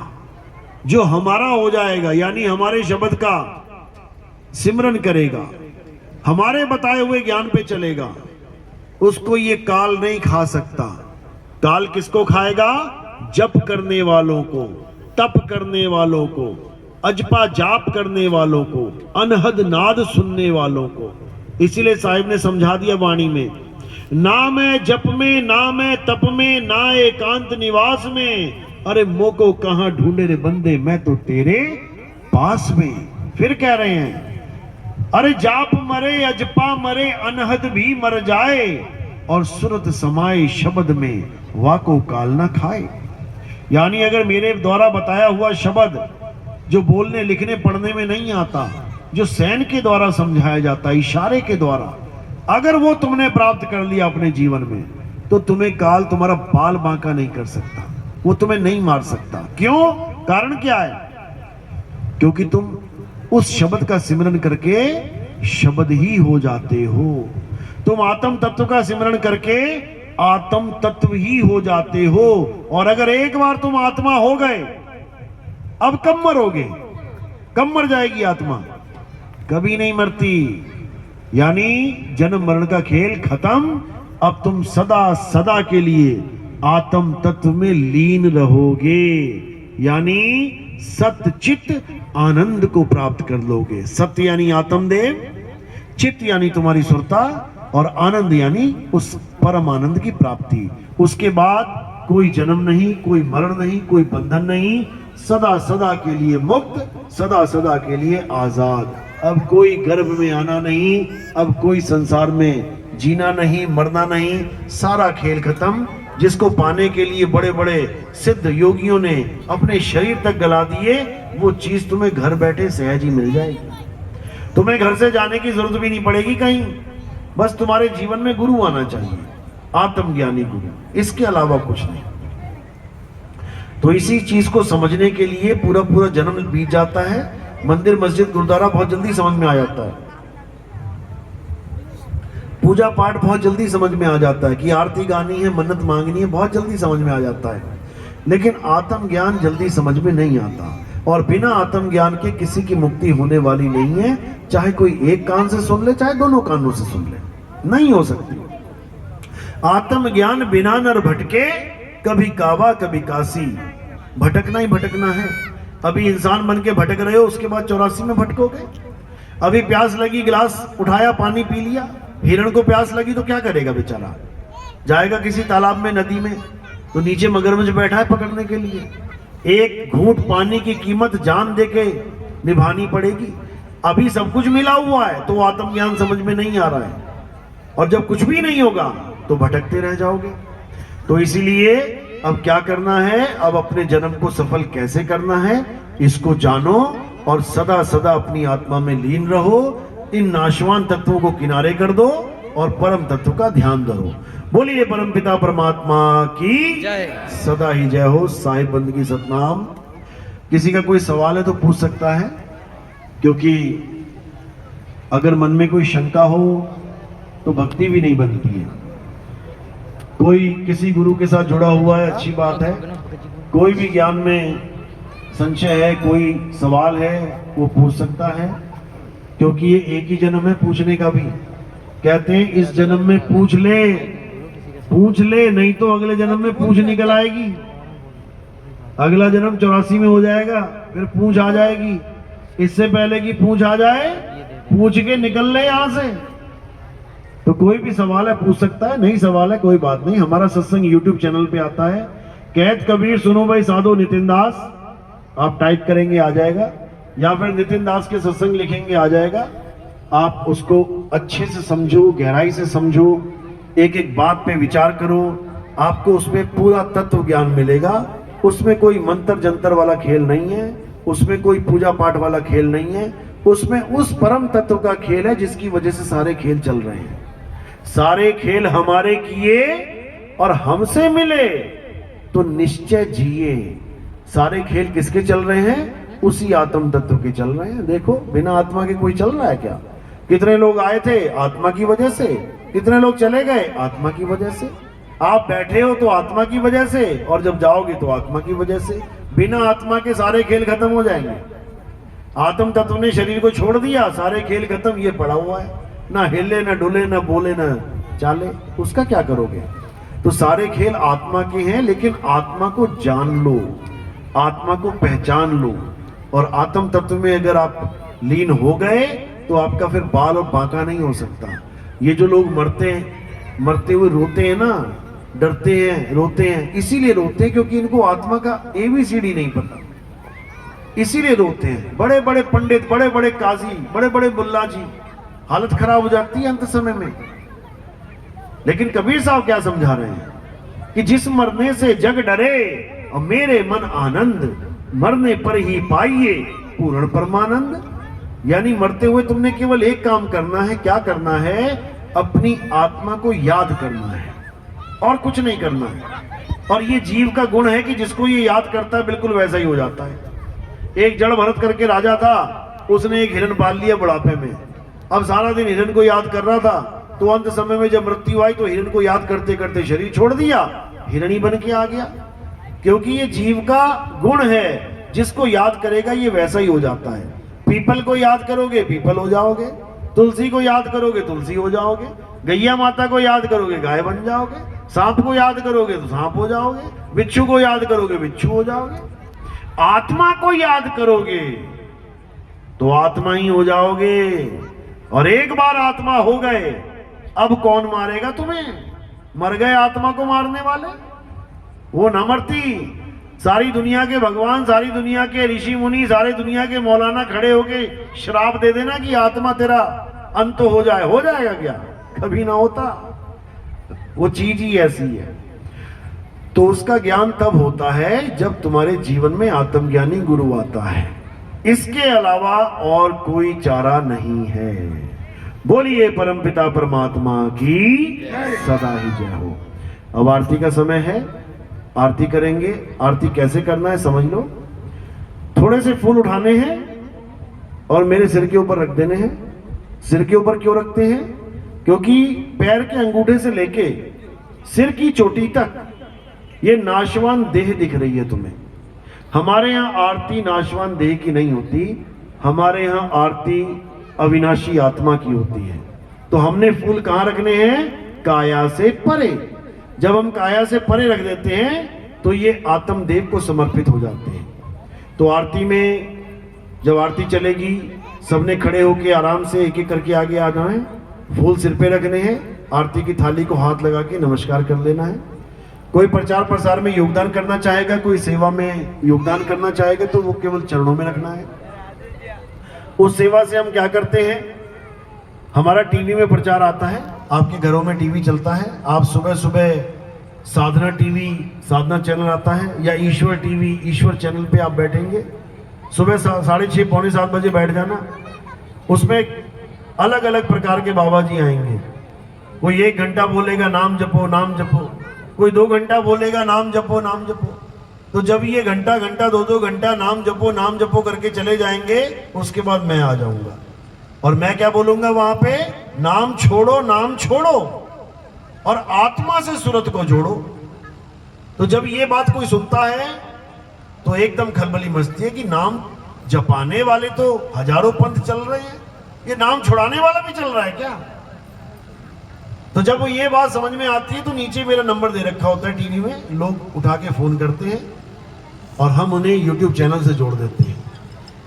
[SPEAKER 1] जो हमारा हो जाएगा यानी हमारे शब्द का सिमरन करेगा, हमारे बताए हुए ज्ञान पे चलेगा, उसको ये काल नहीं खा सकता। काल किसको खाएगा? जप करने वालों को, तप करने वालों को, अजपा जाप करने वालों को, अनहद नाद सुनने वालों को। इसीलिए साहिब ने समझा दिया वाणी में, ना मैं जप में, ना मैं तप में, ना एकांत निवास में, अरे मोको कहां ढूंढे रे बंदे, मैं तो तेरे पास में। फिर कह रहे हैं, अरे जाप मरे, अजपा मरे, अनहद भी मर जाए, और सुरत समाए शब्द में, वाको काल ना खाए। यानी अगर मेरे द्वारा बताया हुआ शब्द जो बोलने लिखने पढ़ने में नहीं आता, जो सैन के द्वारा समझाया जाता, इशारे के द्वारा, अगर वो तुमने प्राप्त कर लिया अपने जीवन में, तो तुम्हें काल तुम्हारा बाल बांका नहीं कर सकता, वो तुम्हें नहीं मार सकता। क्यों? कारण क्या है? क्योंकि तुम उस शब्द का सिमरन करके शब्द ही हो जाते हो। तुम आत्म तत्व का सिमरन करके आत्म तत्व ही हो जाते हो। और अगर एक बार तुम आत्मा हो गए, अब कब मरोगे? कब मर जाएगी आत्मा? कभी नहीं मरती। यानी जन्म मरण का खेल खत्म। अब तुम सदा सदा के लिए आत्म तत्व में लीन रहोगे, यानी सत्य चित्त आनंद को प्राप्त कर लोगे। सत्य यानी आत्मदेव, चित्त यानी तुम्हारी सुरता, और आनंद यानी उस परम आनंद की प्राप्ति। उसके बाद कोई जन्म नहीं, कोई मरण नहीं, कोई बंधन नहीं, सदा सदा के लिए मुक्त, सदा सदा के लिए आजाद। अब कोई गर्भ में आना नहीं, अब कोई संसार में जीना नहीं, मरना नहीं, सारा खेल खत्म। जिसको पाने के लिए बड़े बड़े सिद्ध योगियों ने अपने शरीर तक गला दिए, वो चीज तुम्हें घर बैठे सहज ही मिल जाएगी। तुम्हें घर से जाने की जरूरत भी नहीं पड़ेगी कहीं। बस तुम्हारे जीवन में गुरु आना चाहिए, आत्मज्ञानी गुरु, इसके अलावा कुछ नहीं। तो इसी चीज को समझने के लिए पूरा पूरा जन्म बीत जाता है। मंदिर मस्जिद गुरुद्वारा बहुत जल्दी समझ में आ जाता है, पूजा पाठ बहुत जल्दी समझ में आ जाता है कि आरती गानी है, मन्नत मांगनी है, बहुत जल्दी समझ में आ जाता है। लेकिन आत्म ज्ञान जल्दी समझ में नहीं आता, और बिना आत्म ज्ञान के किसी की मुक्ति होने वाली नहीं है। चाहे कोई एक कान से सुन ले, चाहे दोनों कानों से सुन ले, नहीं हो सकती। आत्म ज्ञान बिना नर भटके, कभी काबा कभी काशी। भटकना ही भटकना है। अभी इंसान बन के भटक रहे हो, उसके बाद 84 में भटकोगे। अभी प्यास लगी, गिलास उठाया, पानी पी लिया। हिरण को प्यास लगी तो क्या करेगा बेचारा? जाएगा किसी तालाब में, नदी में, तो नीचे मगरमच्छ बैठा है पकड़ने के लिए। एक घूंट पानी की कीमत जान देके निभानी पड़ेगी। अभी सब कुछ मिला हुआ है तो आत्मज्ञान समझ में नहीं आ रहा है, और जब कुछ भी नहीं होगा तो भटकते रह जाओगे। तो इसीलिए अब क्या करना है? अब अपने जन्म को सफल कैसे करना है, इसको जानो, और सदा सदा अपनी आत्मा में लीन रहो। इन नाशवान तत्वों को किनारे कर दो और परम तत्व का ध्यान धरो। बोलिए परम पिता परमात्मा की
[SPEAKER 2] जय।
[SPEAKER 1] सदा ही जय हो। साहिब बंदगी सतनाम। किसी का कोई सवाल है तो पूछ सकता है, क्योंकि अगर मन में कोई शंका हो तो भक्ति भी नहीं बनती है। कोई किसी गुरु के साथ जुड़ा हुआ है, अच्छी बात है। कोई भी ज्ञान में संशय है, कोई सवाल है, वो पूछ सकता है, क्योंकि ये एक ही जन्म है पूछने का भी। कहते हैं इस जन्म में पूछ ले, नहीं तो अगले जन्म में पूछ निकल आएगी। अगला जन्म 84 में हो जाएगा, फिर पूछ आ जाएगी। इससे पहले कि पूछ आ जाए, पूछ के निकल ले यहां से। तो कोई भी सवाल है पूछ सकता है, नहीं सवाल है कोई बात नहीं। हमारा सत्संग YouTube चैनल पे आता है, कैद कबीर सुनो भाई साधो नितिन दास, आप टाइप करेंगे आ जाएगा, या फिर नितिन दास के सत्संग लिखेंगे आ जाएगा। आप उसको अच्छे से समझो, गहराई से समझो, एक एक बात पे विचार करो, आपको उसमें पूरा तत्व ज्ञान मिलेगा। उसमें कोई मंत्र जंतर वाला खेल नहीं है, उसमें कोई पूजा पाठ वाला खेल नहीं है, उसमें उस परम तत्व का खेल है जिसकी वजह से सारे खेल चल रहे हैं। सारे खेल हमारे किए और हमसे मिले तो निश्चय जिए। सारे खेल किसके चल रहे हैं? उसी आत्म तत्व के चल रहे हैं। देखो बिना आत्मा के कोई चल रहा है क्या? कितने लोग आए थे आत्मा की वजह से, कितने लोग चले गए आत्मा की वजह से। आप बैठे हो तो आत्मा की वजह से, और जब जाओगे तो आत्मा की वजह से। बिना आत्मा के सारे खेल खत्म हो जाएंगे। आत्म तत्व ने शरीर को छोड़ दिया, सारे खेल खत्म। ये पड़ा हुआ है, ना हिले ना डुले ना बोले ना चाले, उसका क्या करोगे? तो सारे खेल आत्मा के हैं, लेकिन आत्मा को जान लो, आत्मा को पहचान लो, और आत्म तत्व में अगर आप लीन हो गए तो आपका फिर बाल और बांका नहीं हो सकता। ये जो लोग मरते हैं, मरते हुए रोते हैं ना, डरते हैं, रोते हैं, इसीलिए रोते हैं क्योंकि इनको आत्मा का ABCD नहीं पता, इसीलिए रोते हैं। बड़े बड़े पंडित, बड़े बड़े काजी, बड़े बड़े मुल्ला जी, हालत खराब हो जाती है अंत समय में। लेकिन कबीर साहब क्या समझा रहे हैं कि जिस मरने से जग डरे और मेरे मन आनंद, मरने पर ही पाइए पूर्ण परमानंद। यानी मरते हुए तुमने केवल एक काम करना है। क्या करना है? अपनी आत्मा को याद करना है, और कुछ नहीं करना है। और ये जीव का गुण है कि जिसको ये याद करता है बिल्कुल वैसा ही हो जाता है। एक जड़ भरत करके राजा था, उसने एक हिरण पाल लिया बुढ़ापे में। अब सारा दिन हिरण को याद कर रहा था, तो अंत समय में जब मृत्यु आई तो हिरण को याद करते करते शरीर छोड़ दिया, हिरण ही बन के आ गया। क्योंकि ये जीव का गुण है, जिसको याद करेगा ये वैसा ही हो जाता है। पीपल को याद करोगे पीपल हो जाओगे, तुलसी को याद करोगे तुलसी हो जाओगे, गैया माता को याद करोगे गाय बन जाओगे, सांप को याद करोगे तो सांप हो जाओगे, बिच्छू को याद करोगे बिच्छू हो जाओगे, आत्मा को याद करोगे तो आत्मा ही हो जाओगे। और एक बार आत्मा हो गए, अब कौन मारेगा तुम्हें? मर गए आत्मा को मारने वाले, वो न मरती। सारी दुनिया के भगवान, सारी दुनिया के ऋषि मुनि, सारी दुनिया के मौलाना खड़े होके श्राप दे देना कि आत्मा तेरा अंत हो जाए, हो जाएगा क्या? कभी ना होता। वो चीज ही ऐसी है। तो उसका ज्ञान तब होता है जब तुम्हारे जीवन में आत्मज्ञानी गुरु आता है। इसके अलावा और कोई चारा नहीं है। बोलिए परमपिता परमात्मा की सदा ही जय हो। अब आरती का समय है, आरती करेंगे। आरती कैसे करना है समझ लो। थोड़े से फूल उठाने हैं और मेरे सिर के ऊपर रख देने हैं। सिर के ऊपर क्यों रखते हैं? क्योंकि पैर के अंगूठे से लेके सिर की चोटी तक ये नाशवान देह दिख रही है तुम्हें। हमारे यहाँ आरती नाशवान देह की नहीं होती, हमारे यहाँ आरती अविनाशी आत्मा की होती है। तो हमने फूल कहाँ रखने हैं? काया से परे। जब हम काया से परे रख देते हैं तो ये आत्मदेव को समर्पित हो जाते हैं। तो आरती में जब आरती चलेगी, सबने खड़े होकर आराम से एक एक करके आगे आ जाए। फूल सिर पे रखने हैं, आरती की थाली को हाथ लगा के नमस्कार कर लेना है। कोई प्रचार प्रसार में योगदान करना चाहेगा, कोई सेवा में योगदान करना चाहेगा तो वो केवल चरणों में रखना है। उस सेवा से हम क्या करते हैं? हमारा टीवी में प्रचार आता है, आपके घरों में टीवी चलता है। आप सुबह सुबह साधना टीवी, साधना चैनल आता है, या ईश्वर टीवी, ईश्वर चैनल पे आप बैठेंगे। सुबह 6:30 पौने 7 बजे बैठ जाना। उसमें अलग अलग प्रकार के बाबा जी आएंगे। कोई 1 घंटा बोलेगा नाम जपो नाम जपो, कोई 2 घंटा बोलेगा नाम जपो नाम जपो। तो जब ये घंटा 2 घंटा नाम जपो करके चले जाएंगे, उसके बाद मैं आ जाऊंगा और मैं क्या बोलूंगा वहां पे? नाम छोड़ो और आत्मा से सूरत को जोड़ो। तो जब ये बात कोई सुनता है तो एकदम खलबली मचती है कि नाम जपाने वाले तो हजारों पंथ चल रहे हैं, ये नाम छुड़ाने वाला भी चल रहा है क्या? तो जब वो ये बात समझ में आती है तो नीचे मेरा नंबर दे रखा होता है टीवी में, लोग उठा के फोन करते हैं और हम उन्हें यूट्यूब चैनल से जोड़ देते हैं।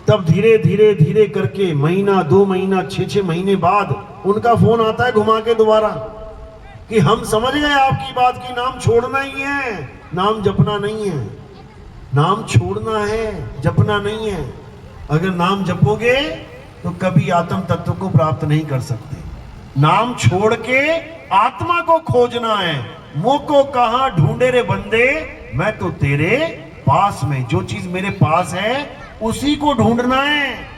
[SPEAKER 1] तब धीरे धीरे करके महीना 2 महीना 6 महीने बाद उनका फोन आता है घुमा के दोबारा कि हम समझ गए आपकी बात की, नाम छोड़ना ही है, नाम जपना नहीं है। नाम छोड़ना है, जपना नहीं है। अगर नाम जपोगे तो कभी आत्म तत्व को प्राप्त नहीं कर सकते। नाम छोड़ के आत्मा को खोजना है। मुँह को कहां ढूंढे रे बंदे, मैं तो तेरे पास में। जो चीज मेरे पास है उसी को ढूंढना है।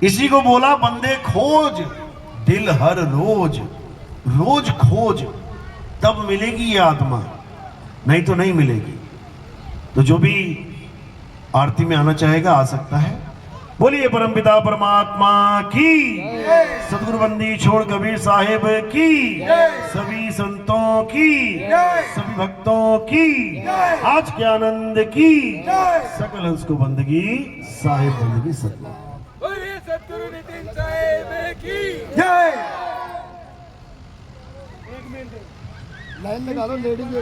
[SPEAKER 1] इसी को बोला बंदे खोज दिल हर रोज, रोज खोज, तब मिलेगी ये आत्मा, नहीं तो नहीं मिलेगी। तो जो भी आरती में आना चाहेगा आ सकता है। बोलिए परमपिता परमात्मा की, सदगुरु बंदी छोड़ कबीर साहेब की, सभी संतों की, सभी भक्तों की, आज के आनंद की, सकल उसको बंदगी साहेब बंदगी सतगुरु।
[SPEAKER 2] बोलिए सतगुरु नितिन साहेब की जय। 1 मिनट लाइन लगा लो लेडीज।